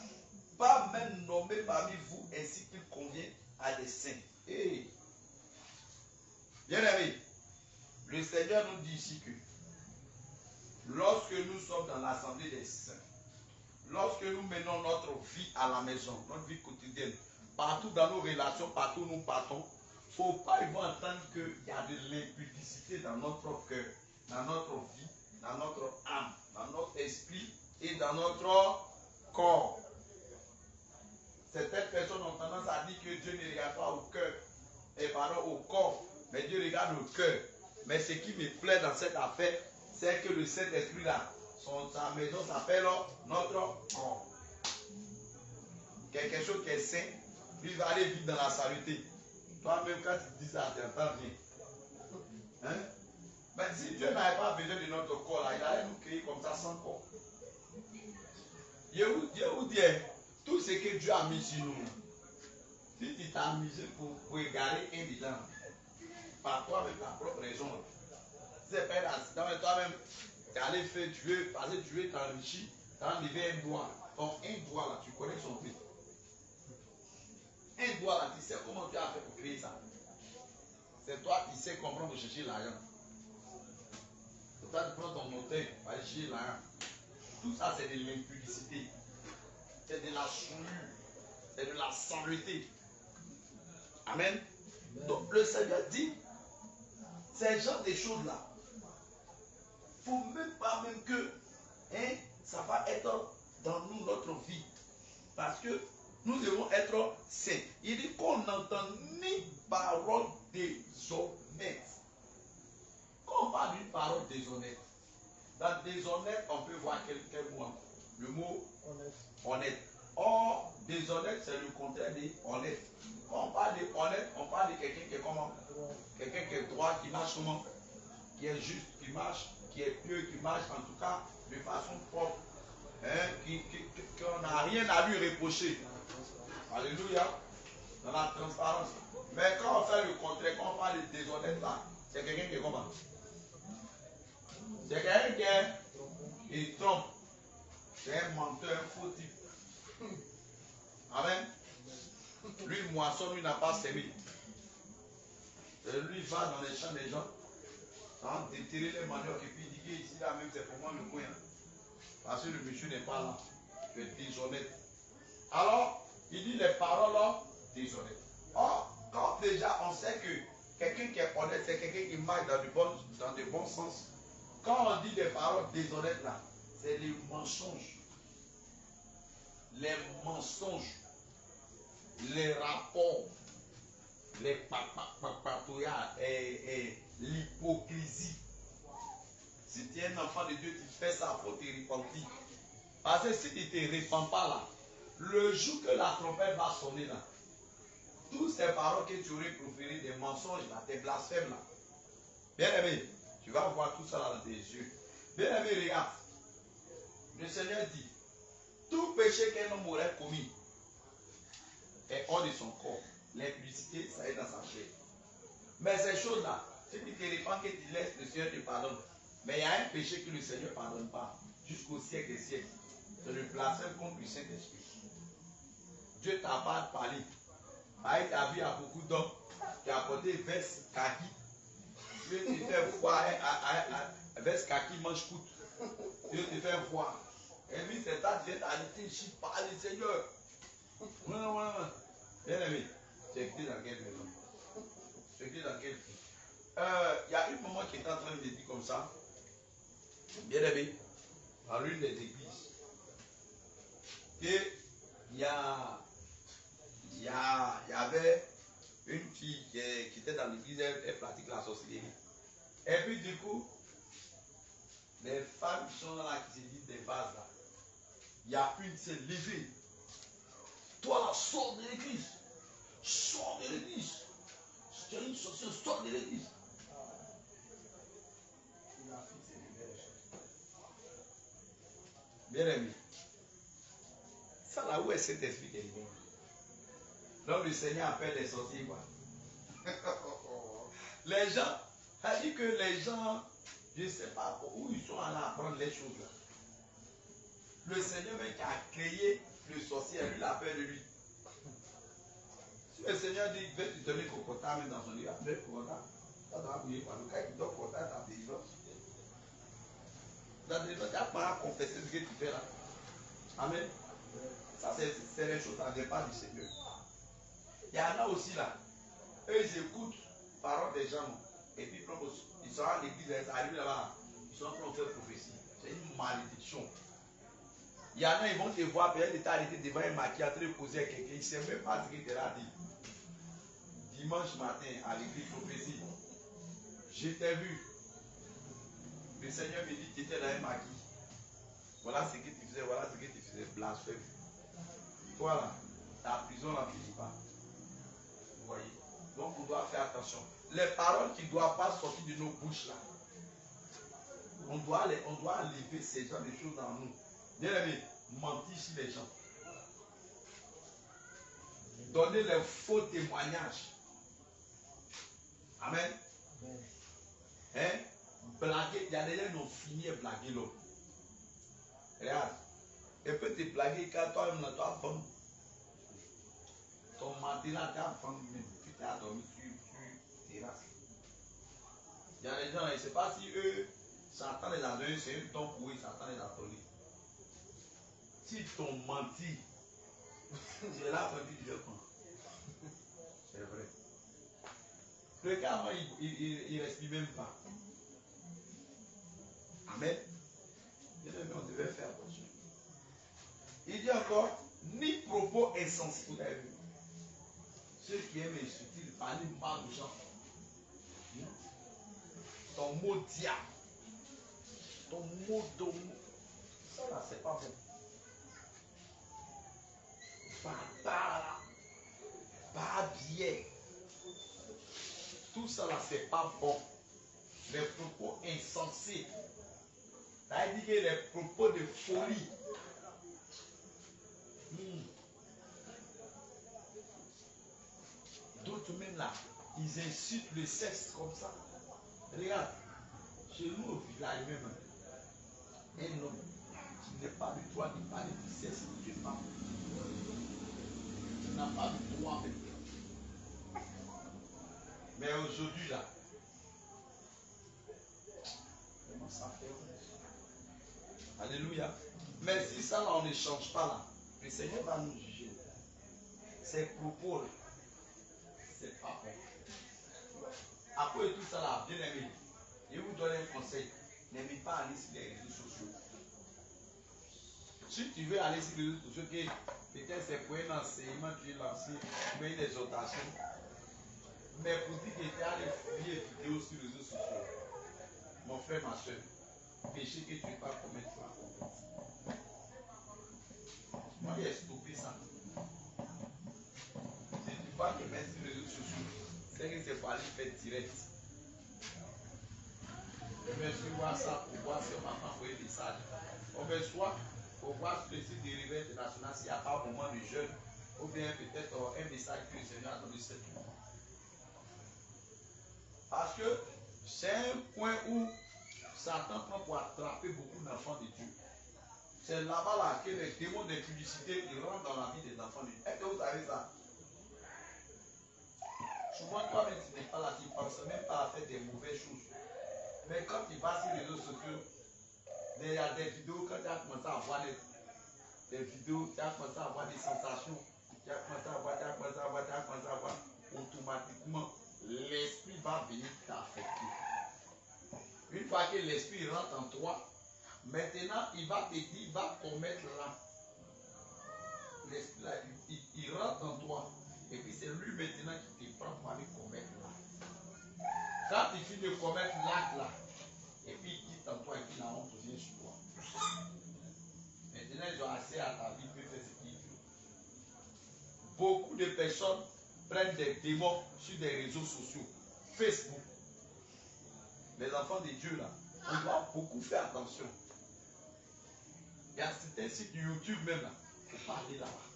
pas même nommée parmi vous ainsi qu'il convient à des saints. Hey. Bien aimé, le Seigneur nous dit ici que lorsque nous sommes dans l'assemblée des saints, lorsque nous menons notre vie à la maison, notre vie quotidienne, partout dans nos relations, partout où nous partons, il ne faut pas entendre qu'il y a de l'impudicité dans notre cœur, dans notre vie, dans notre âme, dans notre esprit et dans notre corps. Certaines personnes ont tendance à dire que Dieu ne regarde pas au cœur, et pardon, au corps, mais Dieu regarde au cœur. Mais ce qui me plaît dans cette affaire, c'est que le Saint-Esprit là, sa maison s'appelle notre corps. Quelque chose qui est saint, lui va aller vivre dans la saleté. Toi-même, quand tu dis ça, tu n'entends rien. Hein? Mais si Dieu n'avait pas besoin de notre corps là, il allait nous créer comme ça sans corps. Dieu vous dit, tout ce que Dieu a mis sur nous, si tu t'as amusé pour égarer un dedans, par toi-même, ta propre raison, c'est pas un accident, mais toi-même, tu es allé faire Dieu, parce que Dieu t'enrichit, tu as enlevé un doigt. Donc, un doigt là, tu connais son prix. Un doigt là, tu sais comment tu as fait pour créer ça. C'est toi qui sais comprendre pour chercher l'argent. C'est toi qui prends ton moteur pour aller chercher l'argent. Tout ça, c'est de l'impudicité. C'est de la souillure. C'est de la saleté. Amen. Donc, le Seigneur dit, ces genre de choses-là, il ne faut même pas même que ça va être dans nous, notre vie. Parce que nous devons être saints. Il dit qu'on n'entend ni parole déshonnête. Quand on parle d'une parole déshonnête, dans déshonnête, on peut voir quel mot? Le mot honnête. Or, déshonnête, c'est le contraire de honnête. Quand on parle de honnête, on parle de quelqu'un qui est comment? Quelqu'un qui est droit, qui marche comment? Qui est juste, qui marche, qui est pieux, qui marche en tout cas de façon propre. Qu'on n'a rien à lui reprocher. Alléluia. Dans la transparence. Mais quand on fait le contraire, quand on parle de déshonnête là, c'est quelqu'un qui est comment? C'est quelqu'un qui est trompe. C'est un menteur, un faux type. Amen. Lui moissonne, lui n'a pas semé. Lui va dans les champs des gens, sans déterrer les maniocs et puis il dit ici là même c'est pour moi le coin. Parce que le monsieur n'est pas là. Tu es déshonnête. Alors, il dit les paroles là, déshonnêtes. Or, quand déjà on sait que quelqu'un qui est honnête, c'est quelqu'un qui marche dans de bons sens. Quand on dit des paroles déshonnêtes là, c'est les mensonges. Les mensonges. Les rapports. Les papatouillards et l'hypocrisie. Si tu es un enfant de Dieu, tu fais ça, il faut te repentir. Parce que si tu ne te repens pas là, le jour que la trompette va sonner là, toutes ces paroles que tu aurais proférées, des mensonges là, des blasphèmes là, bien aimé, tu vas voir tout ça là dans tes yeux. Bien aimé, regarde. Le Seigneur dit, tout péché qu'un homme aurait commis est hors de son corps. L'impudicité, ça est dans sa chair. Mais ces choses-là, si tu te repens que tu laisses, le Seigneur te pardonne. Mais il y a un péché que le Seigneur ne pardonne pas, jusqu'au siècle des siècles. C'est le blasphème contre le Saint-Esprit. Dieu t'a pas parlé. Avec ta vie à beaucoup d'hommes, tu as apporté veste kaki. Dieu te fait voir veste kaki mange coûte. Dieu te fait voir. Et lui, c'est ta vie, t'as dit, je parle du Seigneur. Ouais. Bien aimé, c'est écrit dans quelle maison? C'est écrit dans quelle vie? Il y a une maman qui est en train de dire comme ça. Bien aimé, dans l'une des églises. Et il y avait une fille qui était dans l'église, elle pratique la sorcellerie. Et puis du coup, les femmes qui sont là, qui se disent des vases là, il y a une qui s'est levée. Toi là, sors de l'église. Sors de l'église. Tu es une sorcière, sors de l'église. Bien aimé. Ça là, où est cet esprit qui est bon? Donc le Seigneur appelle les sorciers quoi. Les gens, ça dit que les gens, je ne sais pas où ils sont allés apprendre les choses là. Le Seigneur même qui a créé le sorcier, lui l'appelle de lui. Si le Seigneur dit, il va te donner cocotin même dans son lit, après cocotin, ça doit bouiller par le cas qui donne cocotin dans ta délivrance. Dans la délivrance, tu n'as pas à confesser ce que tu fais là. Amen. Ça, c'est les choses à ne pas du Seigneur. Il y en a aussi là. Eux, ils écoutent parole des gens. Et puis, ils sont à l'église, ils arrivent là-bas. Ils sont en train de faire prophétie. C'est une malédiction. Il y en a, ils vont te voir, peut-être ils t'arrêter devant un maquillage, en train de poser à quelqu'un. Il ne sait même pas ce qu'il te l'a dit. Dimanche matin, à l'église prophétie, je t'ai vu. Le Seigneur me dit que tu étais dans un maquis. Voilà ce que tu faisais, voilà ce que tu faisais, blasphème. Voilà, ta prison n'en finit pas. Vous voyez? Donc on doit faire attention. Les paroles qui ne doivent pas sortir de nos bouches là, on doit enlever ces genres de choses dans nous. Bien aimé, mentir sur les gens. Donner les faux témoignages. Amen. Hein? Blaguer, il y a des gens qui ont fini à blaguer l'homme. Regarde, elle peut te blaguer quand toi-même, toi, femme. Ton matelas, ta femme, tu t'es dormi sur terrasse. Il y a des gens, je ne sais pas si eux s'entendent les adonner, c'est un temps pour eux, ils s'entendent les adonner. Si t'ont menti, c'est là que tu dis je prends. C'est vrai. Le gars, il ne respire même pas. Amen. On devait faire attention. Il dit encore, ni propos insensés. Vous avez vu. Ceux qui aiment insulter, parler mal aux gens. Ton mot diable. Ton mot. Ça là, c'est pas bon. Barbare. Barbier. Tout ça là, c'est pas bon. Les propos insensés. Ça veut dire que les propos de folie. D'autres même là, ils insultent le sexe comme ça. Regarde, chez nous au village même, un homme qui n'a pas le droit de parler du sexe de femme. Il n'a pas le droit même. Mais aujourd'hui là, comment ça fait? Alléluia. Mais si ça là on ne change pas là, le Seigneur va nous juger. Ces propos là, c'est pas bon. Après tout ça là, bien aimé, je vous donne un conseil. N'aimez pas aller sur les réseaux sociaux. Si tu veux aller sur les réseaux sociaux, peut-être c'est pour un enseignement que tu es lancé, ou une exhortation. Mais pour dire que tu es allé fouiller des vidéos sur les réseaux sociaux, mon frère, ma soeur, péché que tu ne vas pas commettre, tu vas commettre. Moi, j'ai stoppé ça. Si tu vas te mettre sur les réseaux sociaux, c'est que c'est pour aller faire direct. Je me suis voir ça pour voir si on m'a envoyé des messages. On veut soit pour voir sur le site de Réveil International s'il n'y a pas un moment de jeûne, ou bien peut-être un message que le Seigneur a donné cette nuit. Parce que c'est un point où Satan prend pour attraper beaucoup d'enfants de Dieu. C'est là-bas là que les démons de publicité ils rentrent dans la vie des enfants de Dieu. Est-ce que vous savez ça? Souvent, toi-même, tu n'es pas là, tu ne penses même pas à faire des mauvaises choses. Mais quand tu vas sur les réseaux sociaux, il y a des vidéos, quand tu as commencé à voir des vidéos, tu as commencé à avoir des sensations, tu as commencé à voir, automatiquement, l'esprit va venir t'affecter. Une fois que l'esprit rentre en toi, maintenant, il va te dire, il va commettre là. l'esprit là, il rentre en toi. Et puis c'est lui maintenant qui te prend pour aller commettre l'acte. Quand il finit de commettre l'acte là, et puis il quitte en toi et puis la honte vient sur toi. Maintenant ils ont accès à ta vie, peut faire ce qu'ils veulent. Beaucoup de personnes prennent des démons sur des réseaux sociaux, Facebook. Les enfants de Dieu là, on doit beaucoup faire attention. Il y a certains sites YouTube même là, il faut pas aller là-bas.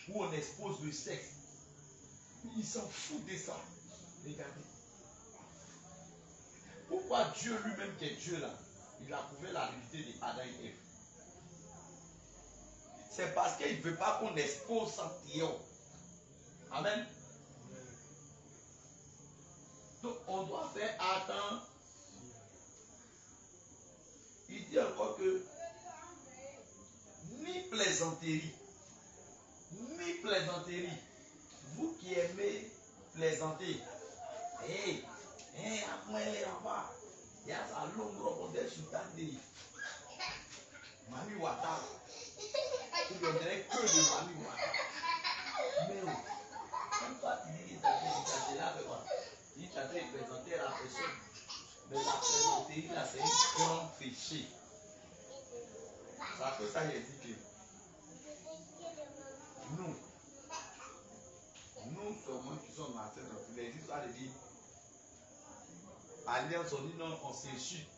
Où on expose le sexe. Ils s'en foutent de ça. Regardez. Pourquoi Dieu lui-même qui est Dieu là, il a prouvé la réalité d'Adam et Ève? C'est parce qu'il ne veut pas qu'on expose ça. Amen. Donc on doit faire attention. Il dit encore que ni plaisanterie, vous qui aimez plaisanter, après là-bas, il y a sa longue robe sur ta vie. Mami Wata, tu ne dirais que de Mami Wata. Mais quand toi tu dis qu'il t'a là avec quoi? Il t'a fait présenter à la personne. Mais la plaisanterie là, c'est un grand péché. Ça peut ça y est dit que nous sommes qui sommes dans cette entreprise. Les histoires de dire alliance, on dit non, on s'insulte.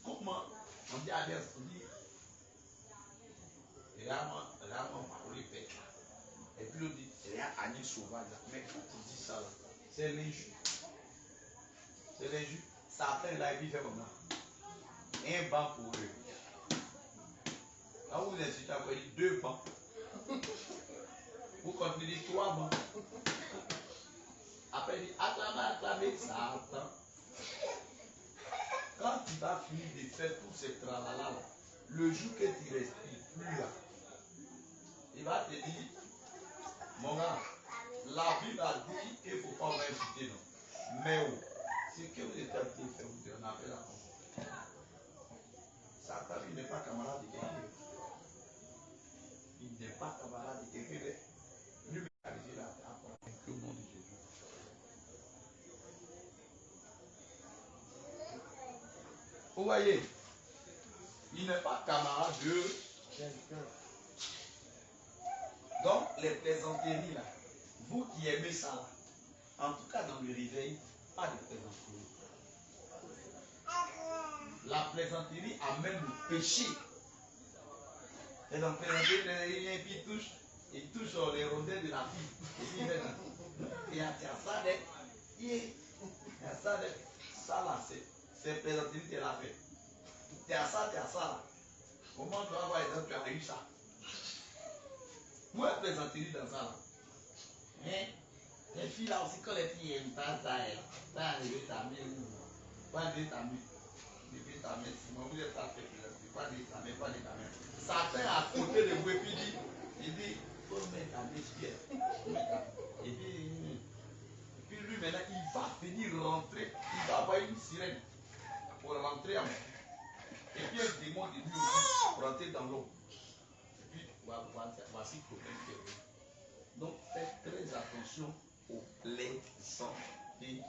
Comment on dit alliance, on dit réellement, on les fait. Et puis on dit, rien Annie sauvage. Mais quand tu dis ça, c'est l'injure. C'est l'injure. Certains là, ils fait comme ça. Un banc pour eux. Quand vous insultez, vous dites 2 bancs. Vous continuez 3 bancs. Après, il dit acclamez, ça attend. Quand tu vas finir de faire tout ce tralala, le jour que tu ne respires plus là, il va te dire, mon gars, la Bible a dit qu'il ne faut pas m'insulter, non. Mais où? C'est que vous êtes habitué à faire, on appelle la confiance. Satan, il n'est pas camarade de quelqu'un. Il n'est pas camarade de quelqu'un. Lui, il est arrivé là, après, au nom de Jésus. Vous voyez, il n'est pas camarade de quelqu'un. Donc, les plaisanteries là, vous qui aimez ça là, en tout cas dans le réveil, pas de plaisanterie. La plaisanterie amène le péché. Et dans plaisanterie, il touche les rondelles de la fille. Il y a ça, ça là, c'est plaisanterie qu'elle a fait. Tu as ça là. Comment tu vas voir les autres, tu as eu ça? Moi, plaisanterie dans ça là. Hein? Les filles là aussi, quand les filles aiment pas ça, ça enlever ta main ou pas enlever ta main. Lever ta main, si moi vous êtes à faire plaisanterie, pas de ta main, pas de ta main. Certains à côté de vous, et puis il dit, faut mettre ta main fière. Et puis lui maintenant, il va venir rentrer, il va avoir une sirène pour rentrer en main. Et puis un démon de lui aussi pour rentrer dans l'eau. Et puis voici le problème qui est venu. Donc faites très attention aux plaisanteries.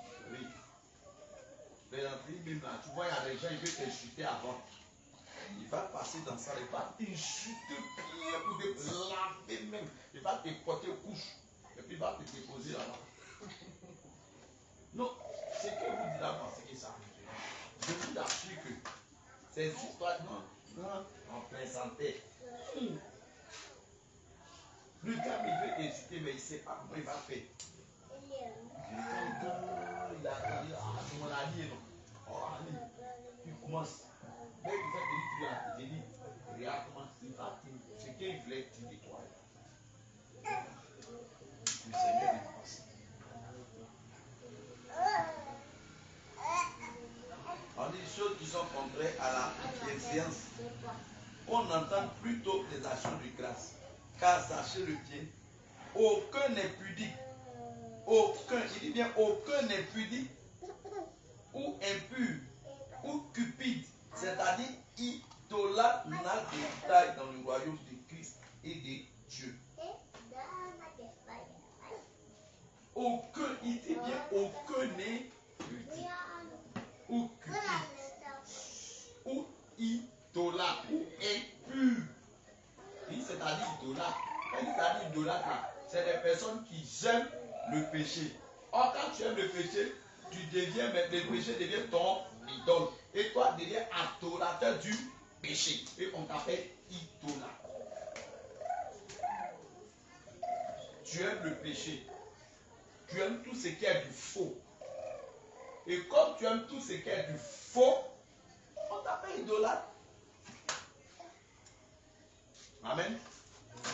Plaisanterie même là, tu vois, il y a des gens, ils veulent t'insulter avant. Il va passer dans ça, il va t'insulter bien pour te laver même. Il va te porter aux couches. Et puis il va te déposer là-bas. Non, ce que vous dites là, c'est que ça arrive. Je vous assure que ces histoires, non, on plaisantait. Le gars, il veut t'insulter, mais il ne sait pas comment il va faire. Il a son allié, non. Oh, Ali, il commence. Dès qu'il fait des trucs, regarde comment il va te. Ce qu'il voulait te nettoyer. Le Seigneur est passé. On dit des choses qui sont contraires à la bienséance. On entend plutôt les actions de grâce. Car sachez-le bien, aucun n'est pudique. Aucun, il dit bien, aucun n'est pudique ou impur ou cupide, c'est-à-dire idolâtre n'a de taille dans le royaume de Christ et de Dieu. Aucun, il dit bien, aucun n'est ou cupide, ou idolâtre, ou impur. Oui, c'est-à-dire idolâtre. C'est-à-dire idolâtre, c'est des personnes qui aiment le péché. Or, quand tu aimes le péché, tu deviens, mais le péché devient ton idole. Et toi, tu deviens adorateur du péché. Et on t'appelle idolâtre. Tu aimes le péché. Tu aimes tout ce qui est du faux. Et comme tu aimes tout ce qui est du faux, on t'appelle idolâtre. Amen.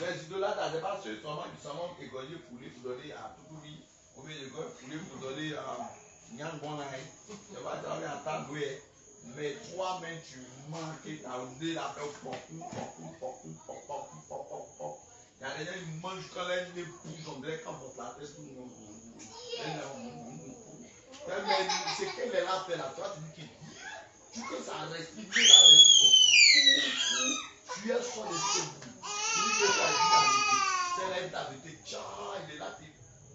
Les idolâtres, ce n'est pas ceux seulement qui sont égorgés pour donner à Toutouri, ou bien égorgés pour donner à Nyangonai. Tu vas t'aller entendre, mais toi-même tu manques, tu as osé la faire pop. Il y a des gens qui mangent quand les nez bougent, on dirait quand votre la tête. C'est qu'elle est là, fait là, toi tu dis tu que ça respire, tu es sur les pieds. C'est là, il t'a dit, tiens, il est là,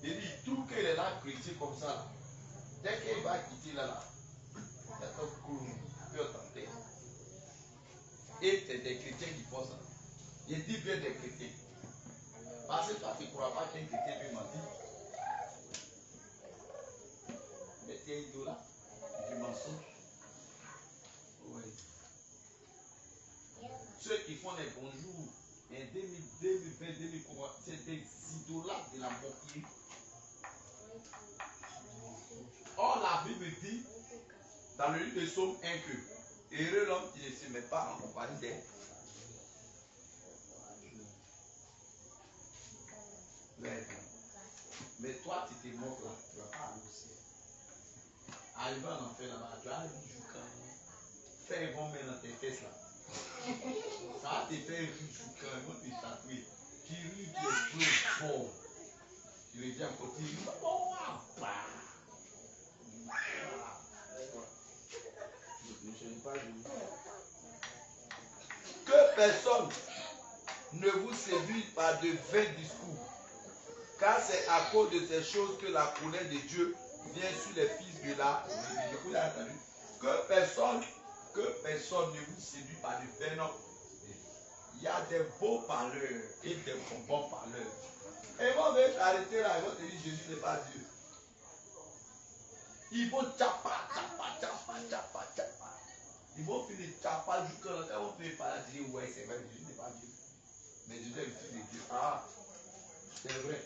il dit, tout qu'il est là, chrétien comme ça, là. Dès qu'il va quitter là, il y a ton coup, il peut tenter. Et c'est des chrétiens qui font ça. Il dit bien des chrétiens. Parce que toi, tu ne crois pas qu'un chrétien peut mentir. Mais tu es idolâtre, du mensonge. Oui. Ceux qui font les bonjours, en 2020, 2020, c'est des idolâtres de la moquerie. Or, la Bible dit, dans le livre de Psaume 1, que heureux l'homme qui ne se met pas en compagnie des. Mais toi, tu te moques là, tu ne vas pas aller au ciel. Arrivé en enfer là-bas, tu as un jour quand fais un bon main dans tes fesses là. Ça va te faire rire quand ils vont te tatouer. Tu ris, tu exploses fort. Tu reviens à côté, tu dis, oh, que personne ne vous séduise par de vains discours, car c'est à cause de ces choses que la colère de Dieu vient sur les fils de la. Que personne ne vous séduise par de vains noms. Il y a des beaux parleurs et des bons parleurs. Et ils vont venir t'arrêter là, ils vont te dire Jésus n'est pas Dieu. Ils vont tchapa. Ils vont finir tchapa jusqu'à là, quand ils vont finir par là, dire ouais, c'est vrai, Jésus n'est pas Dieu. Mais Jésus est le fils de Dieu. Ah, c'est vrai.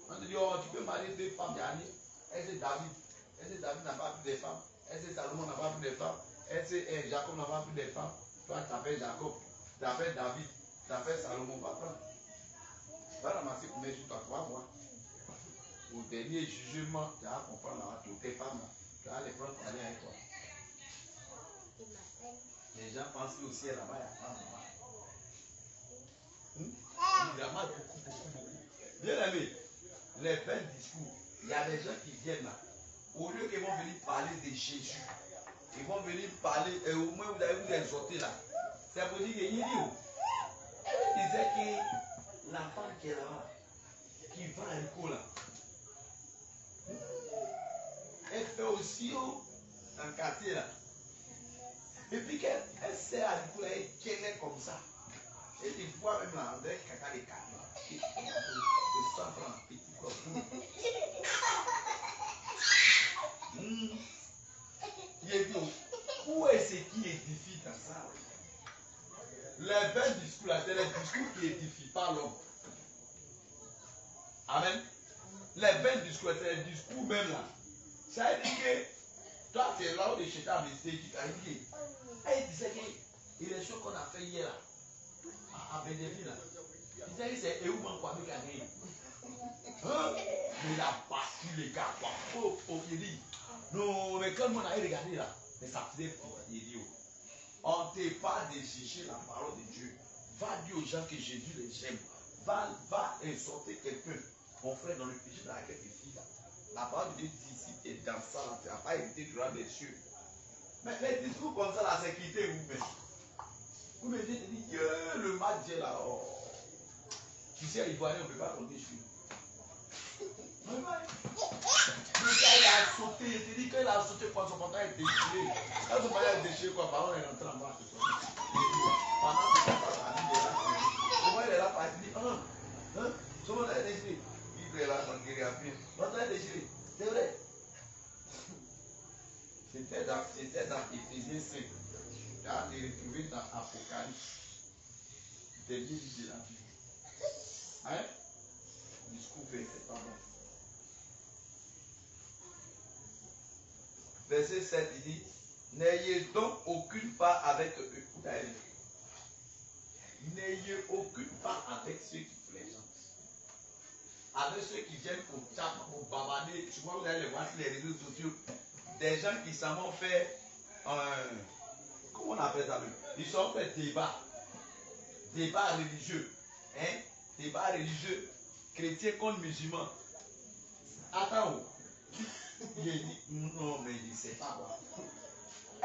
On te dit, oh, tu peux marier deux femmes, Yannick. Est-ce que David? Est-ce que David n'a pas pris des femmes? Est-ce que Salomon n'a pas pris des femmes? Est-ce que Jacob n'a pas pris des femmes? Toi, tu t'appelles Jacob, tu t'appelles David, tu t'appelles Salomon, va prendre. Va ramasser pour mettre sur toi, tu vas voir. Au dernier jugement, tu vas comprendre là, toutes tes femmes, tu vas les prendre pour aller avec toi. Les gens pensent qu'au ciel là-bas, il y a pas là-bas. Il ramasse beaucoup. Bien aimé, les belles discours, il y a des gens qui viennent là. Au lieu qu'ils vont venir parler de Jésus, ils vont venir parler, et au moins vous allez vous exhorter là. C'est pour dire qu'il dit, elle disait que la femme qui est là-bas, qui va à l'école là, elle fait aussi dans le quartier là. Et puis qu'elle sert à l'école, elle est comme ça. Et des fois même là, avec caca les cartes. Et 100 francs, petit quoi. Il dit, où est ce qui édifie dans ça? Les belles discours là, c'est les discours qui édifient, pas l'homme. Amen. Les belles discours, c'est les discours même là. Ça veut dire que toi, tu es là où les chétans qui t'a dit, il disait que les choses qu'on a fait hier là, à Bénéville là, il disait que c'est eux qui ont gagné. Il a battu les gars, quoi. Il dit, non, mais quand on a regardé là, mais ça faisait peur. Il dit, on ne t'a pas d'exiger la parole de Dieu. Va dire aux gens que Jésus les aime. Va insulter quelqu'un. Mon frère, dans le péché dans laquelle tu vis là, la parole de Dieu dit, si tu es dans ça là, tu n'as pas évité durant les cieux. Mais les discours comme ça là, c'est quitter vous-même. Vous me dites, le match est là, oh. Tu sais, Ivoirien, on ne peut pas compter sur lui. Le gars, il a sauté. Il te dit qu'il a sauté quand son pantalon est déchiré. Quand son pantalon est déchiré, quoi, par contre, il est rentré en bas ce soir. Pendant que ça passe à lui, il est là, il dit, son pantalon est déchiré. Il est là, son guérilla. Son pantalon est déchiré. C'est vrai. C'était dans Éphésiens 5. Tu as retrouvé dans Apocalypse. C'était bien dit de la Bible. Hein? Discours fait, c'est pas bon. Verset 7, il dit, n'ayez donc aucune part avec eux. N'ayez aucune part avec ceux qui plaisantent. Avec ceux qui viennent pour tchap, pour babader. Tu vois, vous allez les voir sur les réseaux sociaux. Des gens qui s'en vont faire comment on appelle ça? Ils sont fait débat. Débat religieux. Hein? Débat religieux. Chrétien contre musulman. Attends. Il a dit, non, mais il ne sait pas quoi.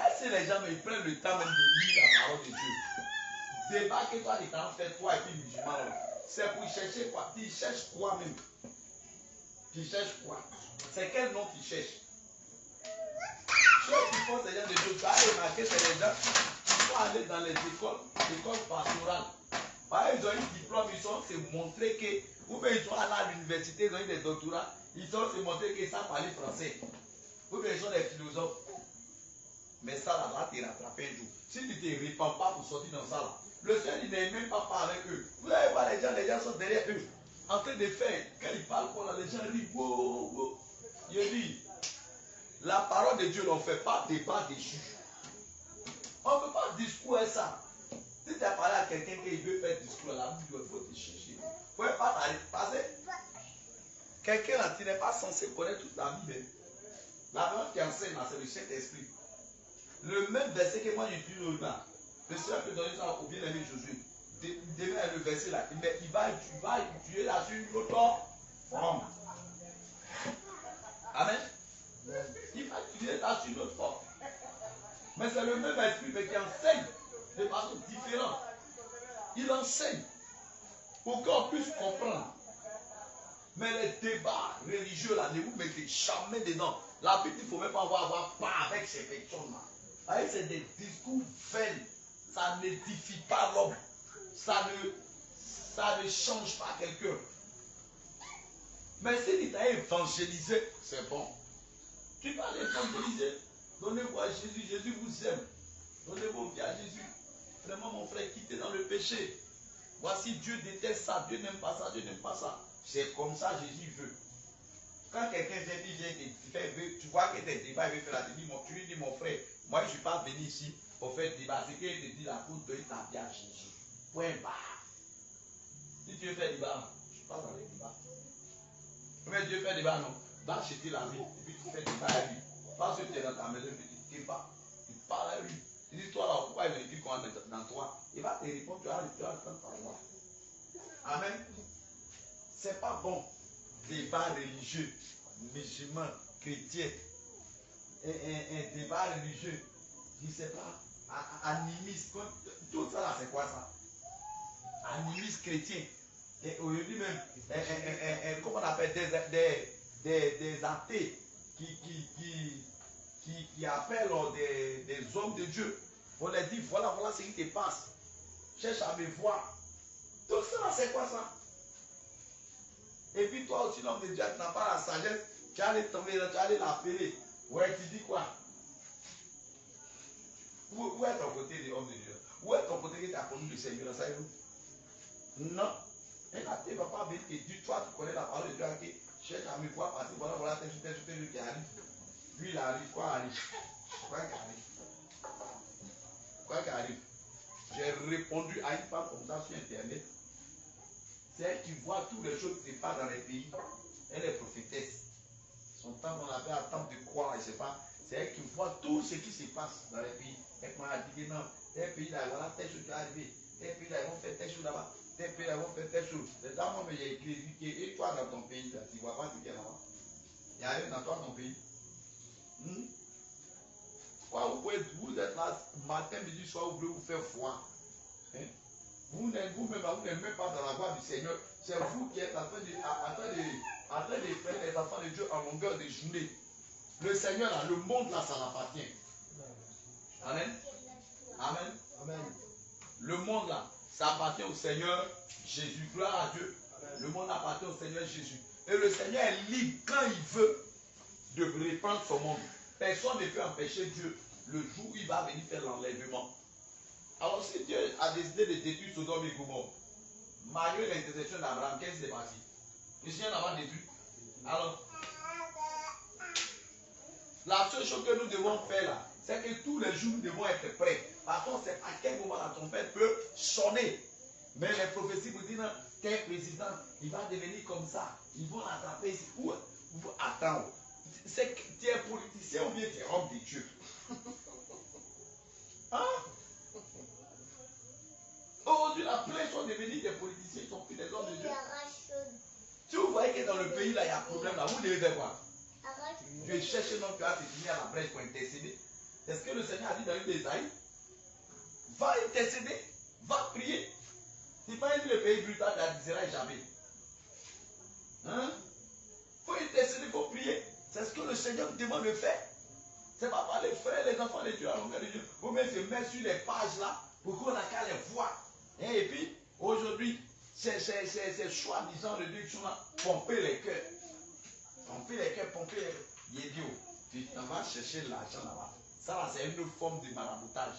Est-ce que les gens ils prennent le temps même de lire la parole de Dieu? Débat que toi, tu en fais, toi et puis musulman, c'est pour chercher quoi? Tu cherches quoi même? Tu cherches quoi? C'est quel nom tu cherches? Ceux qui font ces gens de choses, tu as remarqué, c'est les gens qui vont aller dans les écoles pastorales. Par exemple, ils ont un diplôme, ils sont se montrer que, ou bien ils sont allés à l'université, ils ont eu des doctorats, ils ont se montrer qu'ils savent parler français. Ou bien ils sont des philosophes. Mais ça là, va te rattraper un jour. Si tu ne te répands pas pour sortir dans ça là, le Seigneur il n'est même pas parlé avec eux. Vous allez voir les gens sont derrière eux, en train de faire. Quand ils parlent, quoi, là, les gens rient. Wow, wow. Il dit, la parole de Dieu n'en fait pas débat déchu. On ne peut pas discours ça. Si tu as parlé à quelqu'un qui veut faire discours à la Bible, il faut te chercher. Il ne faut pas t'arrêter. Parce que quelqu'un là, tu n'es pas censé connaître toute la Bible. La parole qui enseigne là, c'est le Saint-Esprit. Le même verset que moi j'utilise aujourd'hui, le Seigneur peut donner ça au bien-aimé Josué. Demain, le verset là, mais il va utiliser là-dessus une autre forme. Amen. Il va utiliser ça sur une autre forme. Mais c'est le même esprit mais qui enseigne de façon différente. Il enseigne pour qu'on puisse comprendre. Mais les débats religieux là, ne vous mettez jamais dedans. La Bible, il ne faut même pas avoir part avec ces personnes-là. C'est des discours vains. Ça n'édifie pas l'homme. Ça ne change pas quelqu'un. Mais si tu as évangélisé, c'est bon. Tu vas l'évangéliser. Donnez-vous à Jésus. Jésus vous aime. Donnez vos vies à Jésus. Vraiment, mon frère, quittez dans le péché. Voici, Dieu déteste ça. Dieu n'aime pas ça. Dieu n'aime pas ça. C'est comme ça Jésus veut. Quand quelqu'un vient te faire, tu vois que tes débats, il veut faire la débat, tu lui dis, mon frère, moi je ne suis pas venu ici pour faire débat. C'est qu'il te dit la faute de ta vie à Jésus. Point barre. Si tu veux faire débat, je ne suis pas dans les débats. Mais tu veux faire débat, non. Va acheter la vie et puis tu fais débat à lui. Parce que tu es dans ta maison, tu ne débats. Tu parles à lui. Tu dis, toi là, pourquoi il veut dire qu'on est dans toi? Il va te répondre, tu vas attendre par moi. Amen. C'est pas bon. Débat religieux, musulman, chrétien, un débat religieux, je ne sais pas, animiste, tout ça là, c'est quoi ça? Animiste chrétien. Et aujourd'hui même, comment on appelle des athées qui appellent des hommes de Dieu. On leur dit, voilà ce qui te passe. Cherche à me voir. Tout ça là, c'est quoi ça? Et puis toi aussi, l'homme de Dieu, tu n'as pas la sagesse, tu allais tomber, tu allais l'appeler. Ouais, tu dis quoi? Où est ton côté de l'homme de Dieu? Où est ton côté qui t'a connu le Seigneur? Ça est où? Non. Et là, tu ne vas pas venir te dire, toi, tu connais la parole de Dieu, qui cherche à me voir parce que voilà, tel qui arrive. Lui, il arrive, quoi arrive? Quoi qui arrive? Quoi qui arrive? J'ai répondu à une femme comme ça sur Internet. C'est elle qui voit toutes les choses qui se passent dans les pays. Elle est prophétesse. Son temps, on avait un temps de croire, je ne sais pas. C'est elle qui voit tout ce qui se passe dans les pays. Elle m'a dit que non, tel pays là, voilà, telle chose qui est arrivée. Tel pays là, ils vont faire telle chose là-bas. Tel pays là, ils vont faire telle chose. Les dames, moi, j'ai écrit, et toi dans ton pays, là, tu ne vois pas ce qu'il y a là-bas. Il y a rien dans toi, ton pays. Quoi, vous êtes là, matin, midi, soir, vous voulez vous faire foi. Hein? Vous n'êtes même pas dans la voie du Seigneur. C'est vous qui êtes en train de faire les enfants de Dieu en longueur de journée. Le Seigneur, là, le monde, là, ça l'appartient. Amen. Amen.
Amen.
Le monde, là, ça appartient au Seigneur Jésus. Gloire à Dieu. Le monde appartient au Seigneur Jésus. Et le Seigneur est libre quand il veut de répandre son monde. Personne ne peut empêcher Dieu le jour où il va venir faire l'enlèvement. Alors si Dieu a décidé de détruire Sodome et Gomorrhe, malgré l'intercession d'Abraham, qu'est-ce qui s'est passé? Le Seigneur n'a pas détruit. Alors, la seule chose que nous devons faire là, c'est que tous les jours nous devons être prêts. Parce qu'on sait à quel moment la trompette peut sonner. Mais les prophéties vous disent, tel président, il va devenir comme ça. Ils vont l'attraper ici. Où? Attends. C'est que tu es politicien ou bien tu es homme de Dieu. Hein? Aujourd'hui, la plupart sont devenus des politiciens, ils sont plus des hommes de Dieu. Si vous voyez que dans le pays, là, il y a un problème, là, vous devez faire quoi? Dieu cherche un homme qui va se finir à la brèche pour intercéder. C'est ce que le Seigneur a dit dans une des Isaïe. Va intercéder, va prier. Si pas dit le pays brutal n'attira jamais. Hein? Il faut intercéder, il faut prier. C'est ce que le Seigneur demande de faire. C'est pas par les frères, les enfants de Dieu, à longueur de Dieu. Vous même se mettre sur les pages là pour qu'on n'a qu'à les voir. Et puis, aujourd'hui, c'est soi-disant le Dieu qui sont là, pomper les cœurs. Pomper les cœurs, pomper les cœurs. Yédio, tu vas chercher l'argent là-bas. Ça là, c'est une forme de maraboutage.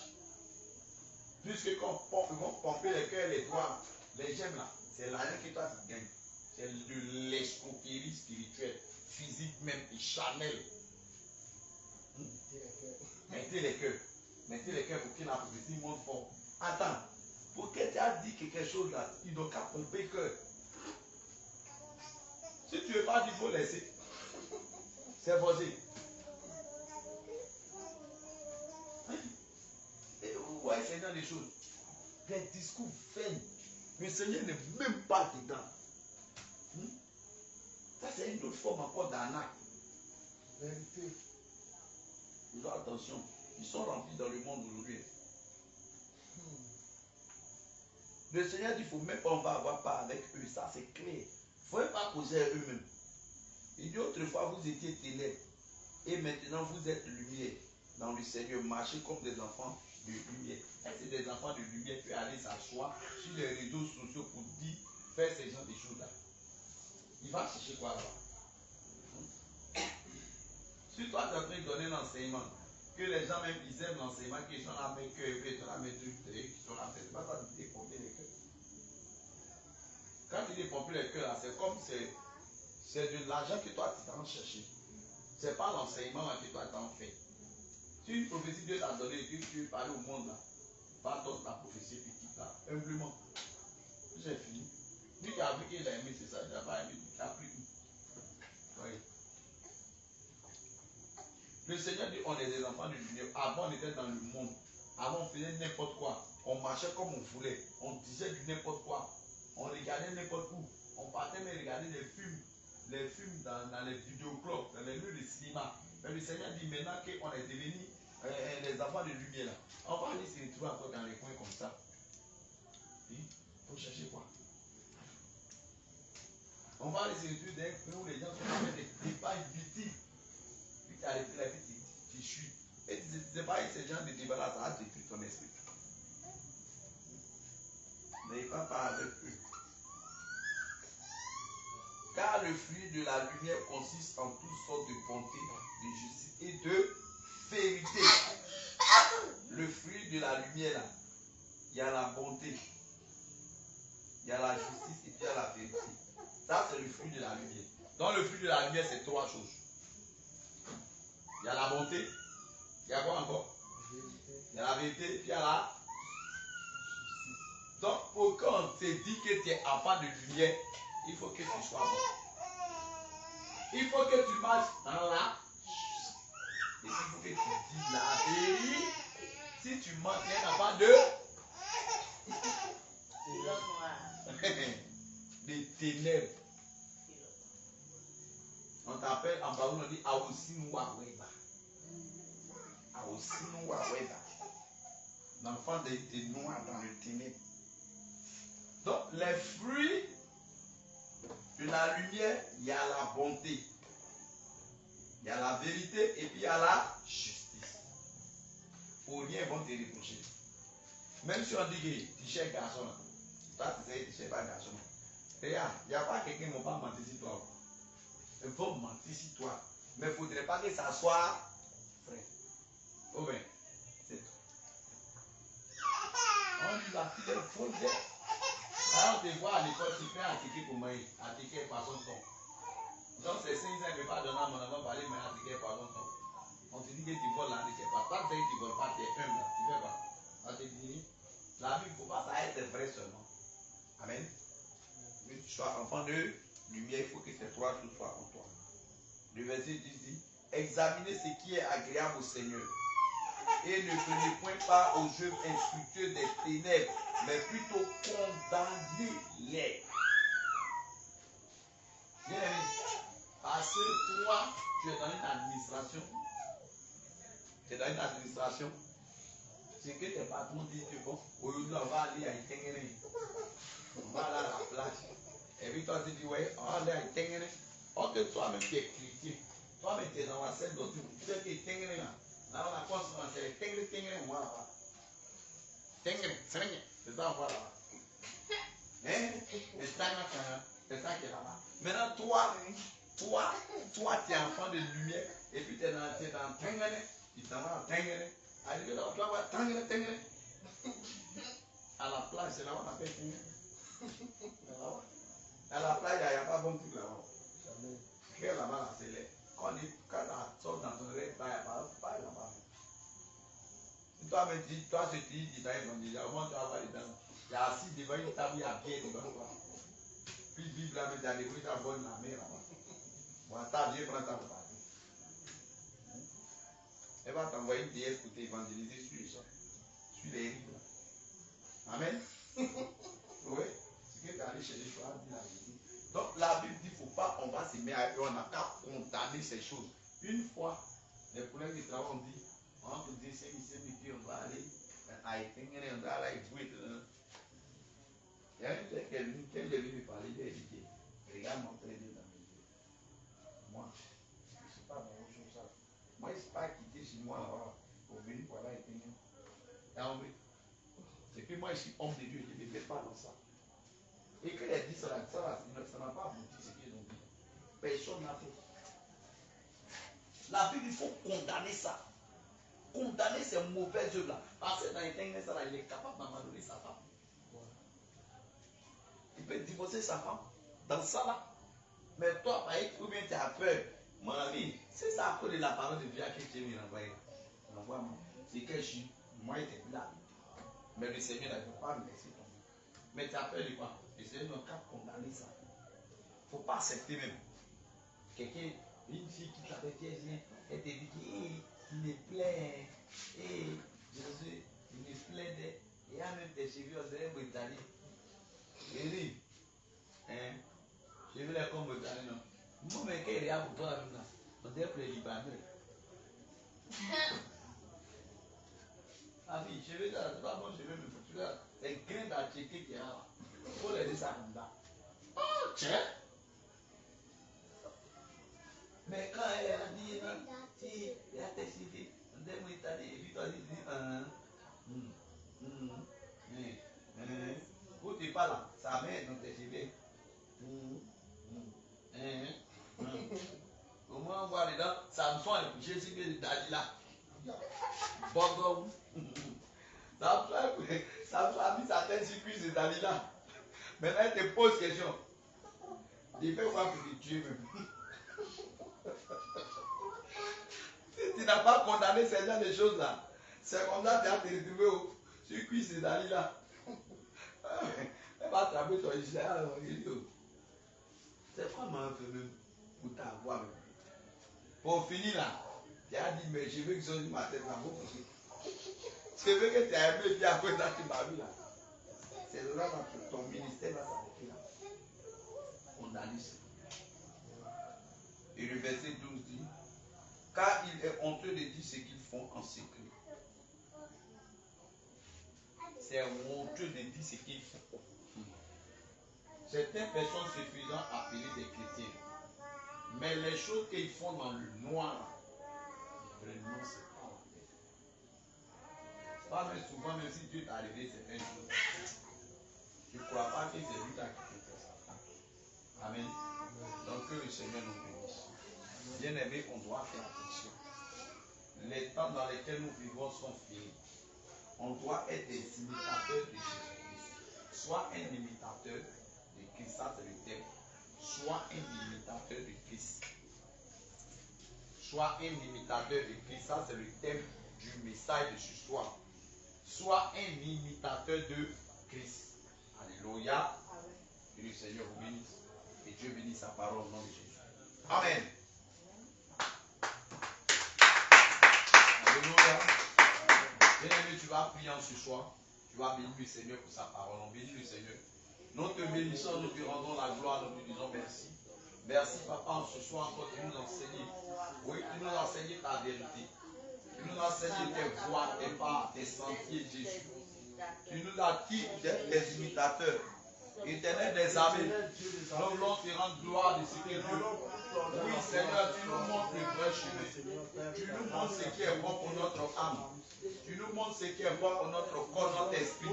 Puisque quand on pomper les cœurs, les doigts, les gemmes là, c'est l'argent que toi tu gagnes. C'est de l'escroquerie spirituelle, physique même, et charnelle. Mettez les cœurs. Mettez les cœurs pour que la prophétie monte fort. Attends, pour que tu as dit quelque chose là, il doit qu'à pomper cœur. Si tu ne veux pas dire, il faut laisser. C'est posé. Et vous voyez, c'est dans les choses. Les discours vains. Le Seigneur n'est même pas dedans. Ça, c'est une autre forme encore d'arnaque.
Vérité.
Ils ont attention. Ils sont remplis dans le monde aujourd'hui. Le Seigneur dit, il ne faut même pas, on va avoir part avec eux. Ça, c'est clair. Il ne faut même pas causer à eux-mêmes. Il dit, autrefois, vous étiez ténèbres. Et maintenant, vous êtes lumière dans le Seigneur. Marchez comme des enfants de lumière. Et c'est des enfants de lumière qui peuvent aller s'asseoir sur les réseaux sociaux pour dire, faire ces gens des choses-là. Il va chercher quoi là-bas? Si toi, tu es en train de donner l'enseignement, que les gens même ils aiment l'enseignement, qu'ils sont là, mais qu'ils sont là, mais qui sont là, c'est pas ça de pomper les cœurs. Quand tu dis pomper les cœurs, c'est comme c'est de l'argent que toi tu t'en cherché. C'est pas l'enseignement que toi t'en fais. Si une prophétie Dieu t'a donné et que tu veux parler au monde là, va donner ta prophétie petite là, humblement. J'ai fini. Lui qui a vu qu'il a aimé, c'est ça, il n'a pas aimé, il a pris. Oui. Le Seigneur dit, on est des enfants de lumière. Avant, on était dans le monde. Avant, on faisait n'importe quoi. On marchait comme on voulait. On disait du n'importe quoi. On regardait n'importe où. On partait même regarder les films dans les vidéoclubs, dans les lieux de cinéma. Mais le Seigneur dit, maintenant qu'on est devenus les enfants de lumière, là, on va aller se retrouver encore dans les coins comme ça. Il faut chercher quoi? On va aller se retrouver dans les coins où les gens sont en train de débats inutiles. Puis tu as arrêté la vie, tu suis. Et c'est pas ces gens de débat là, ça a détruit ton esprit. N'ayez pas part avec eux. Car le fruit de la lumière consiste en toutes sortes de bonté, de justice et de vérité. Le fruit de la lumière là, il y a la bonté, il y a la justice et puis il y a la vérité. Ça c'est le fruit de la lumière. Dans le fruit de la lumière, c'est trois choses. Il y a la bonté, il y a quoi encore? Il y a la vérité, puis il y a la... Donc, quand on te dit que tu es enfant de lumière, il faut que tu sois bon. Il faut que tu marches dans la... Et il faut que tu dises la vérité. Si tu mens, tu es un enfant de... Des ténèbres. On t'appelle en baoul, on dit Aosinwa Weba. Aosinwa Weba. L'enfant des noirs dans le ténèbre. Donc, les fruits de la lumière, il y a la bonté, il y a la vérité et puis il y a la justice. Pour rien, ils vont te reprocher. Même si on dit que tu cherches garçon, toi tu sais que tu cherches pas garçon. Regarde, il n'y a pas quelqu'un qui ne va pas mentir sur toi. Il faut mentir sur toi. Mais il ne faudrait pas que ça soit vrai. Oh bien, c'est tout. On dit la fille est folle. Alors, on te voit à l'école, tu fais un ticket pour moi, un ticket par son temps. Donc, c'est 5 ans, je ne vais pas donner à mon enfant parler, mais un ticket par son temps. On te dit que tu voles là, tu ne sais pas. Tant que tu ne voles pas, tu es humble là, tu ne fais pas. On te dit, la vie, il ne faut pas ça être vrai seulement. Amen. Mais tu sois enfant de lumière, il faut que ces trois choses soient en toi. Le verset 10 dit, examinez ce qui est agréable au Seigneur. Et ne tenez point pas aux jeux infructueux des ténèbres, mais plutôt condamnez-les. Bien aimé, parce que toi, tu es dans une administration. Tu es dans une administration. C'est que tes patrons disent que bon, aujourd'hui on va aller à Itengene. On va aller à la plage. Et puis toi tu dis, ouais, on va aller à Itengene. Or que toi-même tu es chrétien. Toi-même tu es dans la scène d'autres. Tu sais que Itengene là. Là, on a quoi souvent, c'est les Tengene, on va là-bas. Tengene, c'est ça, on va là-bas. Hein? C'est ça qui est là-bas. Maintenant, toi, tu es enfant de lumière, et puis tu es dans Tengene, tu t'en vas à Tengene. Alors, tu vas voir Tengene. À la plage, c'est là-bas, on appelle Tengene. À la plage, il n'y a pas bon truc là-bas. Que là-bas, là, c'est les. Quand ça sort dans ton rêve, il n'y a pas là-bas. Toi-même, toi, tu te dis, dans l'évangile, au moins tu vas voir les dents. Il y a assis devant une table, il y a pied devant toi. Puis la Bible, là, tu as découvert ta bonne la mer là-bas. Bon, ta vie, prends ta partie. Elle va t'envoyer une déesse pour t'évangéliser sur les rives. Amen. Oui. Ce que tu es allé chercher, tu vas dire la vérité. Donc la Bible dit qu'il ne faut pas, on va se mettre à eux, on n'a qu'à condamner ces choses. Une fois, les collègues de travail ont dit, on te dit, c'est ici, on va aller à Étengene, on va aller à jouer. Il y a une qui est venue me parler, il a dit, regarde mon très bien dans mes yeux. Moi, je ne suis pas dans autre chose. Moi, je ne suis pas quitté chez moi là-bas pour venir pour aller à Étengene. C'est que moi, je suis homme de Dieu, je ne me mets pas dans ça. Et qu'elle a dit ça n'a pas abouti ce qu'ils ont dit. Personne n'a fait. La Bible, il faut condamner ça. Condamner ces mauvaises œuvres-là. Parce que dans les Tengene, il est capable d'abandonner sa femme. Il peut divorcer sa femme dans ça là. Mais toi, par exemple, ou bien tu as peur. Mon ami, c'est ça à cause de la parole de Dieu que tu es renvoyé. Renvoie-moi. C'est que je suis. Moi, j'étais là. Mais le Seigneur ne veut pas me laisser tomber. Mais tu as peur de quoi? Le Seigneur n'a qu'à condamner ça. Il ne faut pas accepter même. Quelqu'un, une fille qui t'avait dit, elle te dit qu'il me plaît. Et Jésus, il me plaît. Et il y a même des cheveux, on dirait Britannique. Il dit, hein, je veux les comme Britannique, non. Moi, mais qu'est-ce qu'il y a pour toi, là? On dirait pour les Libanais. Ah oui, je veux dire, c'est pas bon, je veux me foutre. C'est un grain d'article qui est là. Il faut les dire ça comme ça. Oh, tiens! Mais quand elle a dit, si, elle a décidé, on dit, moi, t'as dit, et puis toi, tu dis, où tu parles là, ça met dans tes cheveux. Au moins, on voit dedans, Samson est couché sur le Dalila. Bon, Samson a mis sa tête sur le cuisse de Dalila. Maintenant, il te pose question. Il fait quoi pour te tuer même? Si tu n'as pas condamné ces genre de choses là, c'est comme ça que tu as te retrouvé sur le cuisse de Dalila. Elle va attraper ton gilet. C'est quoi ma fait même pour t'avoir même? Pour finir là, tu as dit, mais je veux que ça soit ma tête là. Je veux que tu as aimé, puis après ça, tu m'as vu là. C'est là que ton ministère va s'arrêter là. Condamné ça. Et le verset 12 dit, car il est honteux de dire ce qu'ils font en secret. C'est honteux de dire ce qu'ils font. Certaines personnes se faisant appeler des chrétiens. Mais les choses qu'ils font dans le noir, vraiment, c'est pas la peine. Pas même souvent, même si Dieu t'a arrivé certaines choses, je ne crois pas que c'est lui qui a fait ça. Amen. Donc que le Seigneur nous bénisse. Bien aimé, on doit faire attention. Les temps dans lesquels nous vivons sont finis. On doit être des imitateurs de Jésus-Christ. Soit un imitateur de Christ, ça c'est le thème. Soit un imitateur de Christ. Soit un imitateur de Christ, ça c'est le thème du message de ce soir. Soit un imitateur de Christ. Alléluia. Que le Seigneur vous bénisse. Et Dieu bénisse sa parole au nom de Jésus. Amen. Alléluia. Bien-aimé, tu vas prier en ce soir. Tu vas bénir le Seigneur pour sa parole. On bénit le Seigneur. Nous te bénissons, nous te rendons la gloire, nous te disons merci. Merci, Papa, en ce soir encore, tu nous enseignes. Oui, tu nous enseignes ta vérité. Tu nous enseignes tes voies, tes pas, tes sentiers, Jésus. Tu nous as dit d'être des imitateurs. Éternel des armées, nous voulons te rendre gloire de ce que Dieu. Oui, Seigneur, tu nous montres le vrai chemin. Tu nous montres ce qui est bon pour notre âme. Tu nous montres ce qui est bon pour notre corps, notre esprit.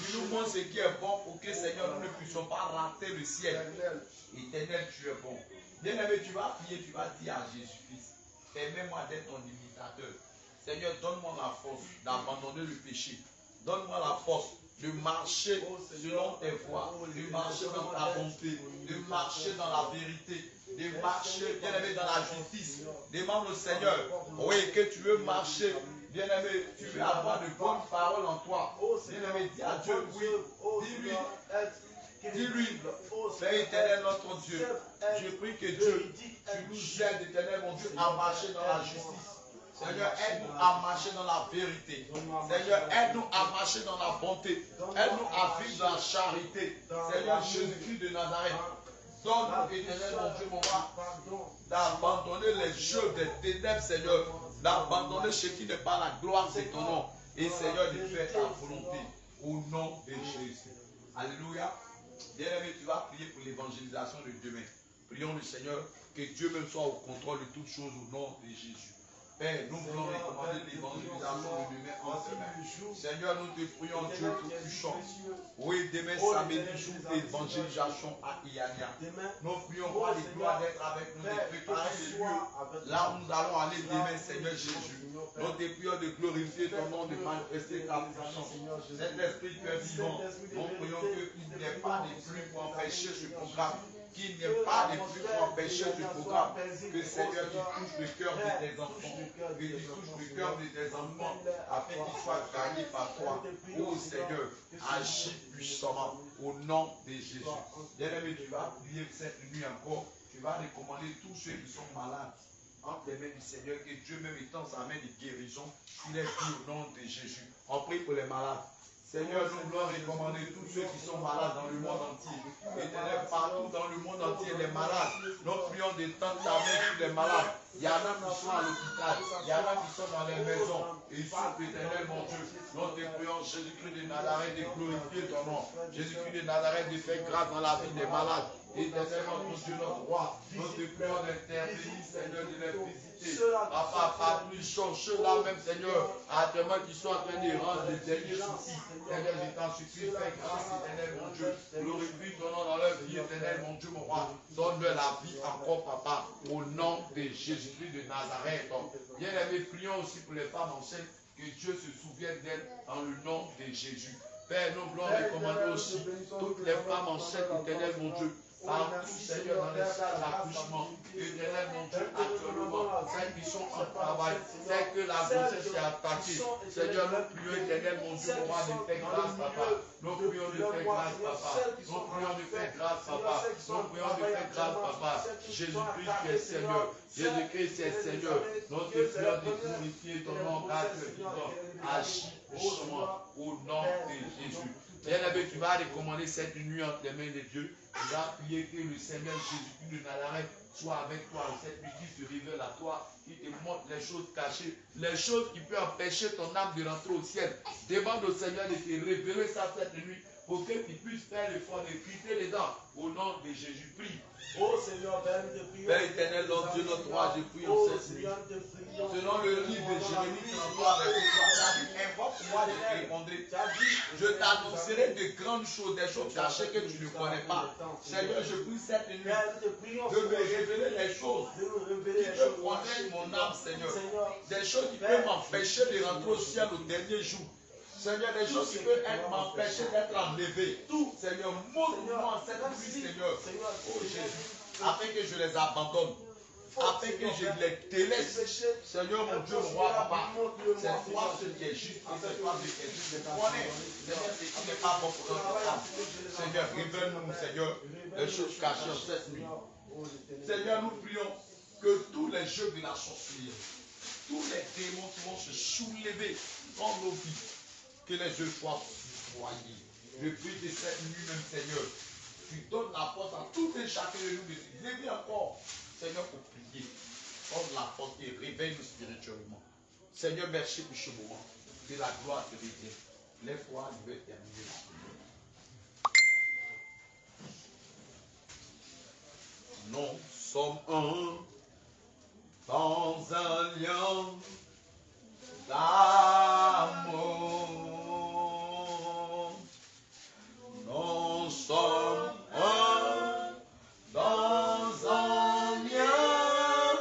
Tu nous montres ce qui est bon pour que, Seigneur, nous ne puissions pas rater le ciel. Éternel, tu es bon. Bien-aimé, tu vas prier, tu vas dire à Jésus-Christ, permets-moi d'être ton imitateur. Seigneur, donne-moi la force d'abandonner le péché. Donne-moi la force de marcher selon tes voies, de marcher dans ta bonté, de marcher dans la vérité, de marcher, bien-aimé, dans la justice. Demande au Seigneur, oui, que tu veux marcher, bien-aimé, tu veux avoir de bonnes paroles en toi. Bien-aimé, dis à Dieu, oui, dis-lui, Père éternel, notre Dieu, je prie que Dieu, tu nous aides, éternel, mon Dieu, à marcher dans la justice. Seigneur, aide-nous à marcher dans la vérité. Seigneur, aide-nous à marcher dans la bonté. Aide-nous à vivre dans la charité. Seigneur Jésus-Christ de Nazareth, donne-nous, éternel, mon Dieu, mon roi, d'abandonner les jeux des ténèbres, Seigneur, d'abandonner ce qui n'est pas la gloire de ton nom. Et Seigneur, de faire ta volonté au nom de Jésus. Alléluia. Bien-aimé, tu vas prier pour l'évangélisation de demain. Prions le Seigneur, que Dieu même soit au contrôle de toutes choses au nom de Jésus. Père, nous voulons recommander l'évangélisation de demain en semaine. Seigneur, nous te prions, Dieu tout-puissant. Oui, demain samedi, jour d'évangélisation à Iania. Nous prions pour les gloires d'être avec nous, de préparer les lieux là où nous allons aller demain, Seigneur Jésus. Nous te prions de glorifier ton nom, de manifester ta puissance. Cet esprit Père vivant, nous prions qu'il n'y ait pas de pluie pour empêcher ce programme. Qu'il n'y ait pas de pluie pour empêcher ce programme. Que Seigneur, tu touches le cœur de tes enfants. Que tu touches le cœur de tes enfants afin qu'ils soient gagnés par toi. Oh Seigneur, agis puissamment au nom de Jésus. Bien-aimé, tu vas prier cette nuit encore. Tu vas recommander tous ceux qui sont malades entre les mains du Seigneur, que Dieu même étend sa main de guérison sur les vies au nom de Jésus. On prie pour les malades. Seigneur, nous voulons recommander tous ceux qui sont malades dans le monde entier. Éternel, partout dans le monde entier, les malades. Nous prions d'étendre ta main sur les malades. Il y en a qui sont à l'hôpital. Il y en a qui sont dans les maisons. Et souffrent, éternel, mon Dieu. Nous te prions, Jésus-Christ de Nazareth, de glorifier ton nom. Jésus-Christ de Nazareth, de faire grâce dans la vie des malades. Éternellement, mon Dieu, notre roi. Nous te prions d'intervenir, Seigneur, de les visiter. Papa, pas plus chaud, ceux-là même, Seigneur, actuellement qui sont en train de rendre les derniers soucis. Seigneur, je t'en supplie, fais grâce, éternel, mon Dieu. Glorifie ton nom dans leur vie, éternel, mon Dieu, mon roi. Donne-leur la vie encore, Papa, au nom de Jésus-Christ de Nazareth. Bien-aimés, prions aussi pour les femmes enceintes, que Dieu se souvienne d'elles dans le nom de Jésus. Père, nous voulons recommander aussi toutes les femmes enceintes, éternel, mon Dieu. Partout, Seigneur, dans les salles d'accouchement, éternel, mon Dieu, actuellement, celles qui sont en travail, celles que la grossesse est attaquée. Seigneur, nous prions, éternel, mon Dieu, pour moi, de faire grâce, Papa. Nous prions de faire grâce, Papa. Nous prions de faire grâce, Papa. Nous prions de faire grâce, Papa. Jésus-Christ, tu es Seigneur. Jésus-Christ, tu es Seigneur. Nous te prions de glorifier ton nom, car tu es vivant. Agis puissamment au nom de Jésus. Bien-aimé, tu vas recommander cette nuit entre les mains de Dieu. Tu vas prier que le Seigneur Jésus-Christ de Nazareth soit avec toi. Cette nuit qui se révèle à toi, qui te montre les choses cachées, les choses qui peuvent empêcher ton âme de rentrer au ciel. Demande au Seigneur de te révéler ça cette nuit pour que tu puisses faire l'effort de quitter les dents. Au nom de Jésus, prie.
Oh Seigneur, Père, nous te prions.
Père éternel, notre Dieu, notre roi, je prie en
Oh
cette nuit.
Seigneur, nous te prions.
Selon le livre de Jérémie 33, verset 3, tu as dit, invoque-moi, je te répondrai. Je t'annoncerai de grandes choses, des choses cachées que tu ne connais pas. Seigneur, je prie cette nuit
Père, nous te prions.
de me révéler les choses
De nous
qui
révéler les
peuvent
choses.
connaître mon âme, Seigneur.
Seigneur,
Des choses qui peuvent m'empêcher de rentrer au ciel au dernier jour. Seigneur, des choses qui peuvent m'empêcher d'être enlevé. Tout, Seigneur, montre-moi cette nuit, Seigneur. Oh Jésus, afin que je les abandonne. Afin que je les délaisse. Seigneur, mon Dieu, mon roi, papa. C'est toi ce qui est juste et c'est toi ce qui est juste. Je connais, Seigneur, ce qui n'est pas bon pour notre âme. Seigneur, révèle-nous, Seigneur, les choses cachées en cette nuit. Seigneur, nous prions que tous les jeux de la sorcellerie, tous les démons qui vont se soulever dans nos vies, que les yeux soient foyés. Je prie de cette nuit même, Seigneur. Tu donnes la force à tout et chacun de nous de se lever encore, Seigneur, pour prier. Donne la force et réveille-nous spirituellement. Seigneur, merci pour ce moment. Que la gloire te revienne. Lève-toi, je vais terminer la prière. Nous sommes un dans un lien d'amour. Nous sommes un dans un lien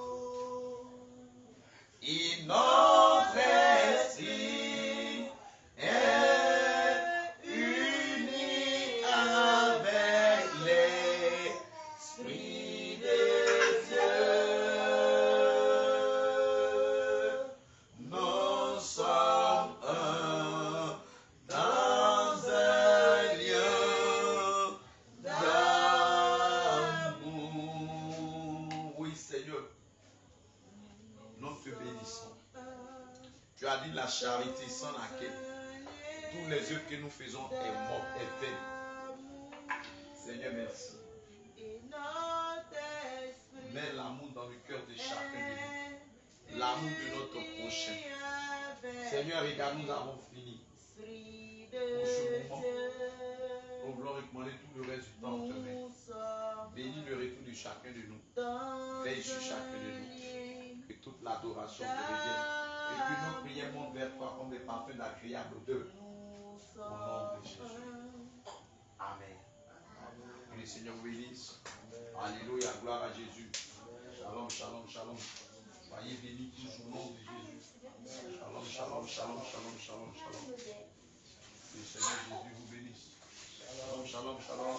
d'amour. Et notre esprit est uni avec l'esprit de Dieu. Nous sommes un dans un lien d'amour. Oui, Seigneur, nous te bénissons. Tu as dit la charité sans laquelle tous les œuvres que nous faisons est morte, est vaine. Seigneur, merci. Mets l'amour dans le cœur de chacun de nous. L'amour de notre prochain. Seigneur, regarde, nous avons fini pour ce moment. Nous voulons recommander tout le reste du temps en te main. Bénis le retour de chacun de nous. Veille sur chacun de nous. Que toute l'adoration te revienne. Et que nos prières montent vers toi comme des parfums d'agréable odeur. Au nom de Jésus. Amen. Que le Seigneur vous bénisse. Alléluia, gloire à Jésus. Shalom, shalom, shalom. Soyez bénis tous au nom de Jésus. Shalom, shalom, shalom, shalom, shalom, shalom. Que le Seigneur Jésus vous bénisse. Shalom, shalom, shalom.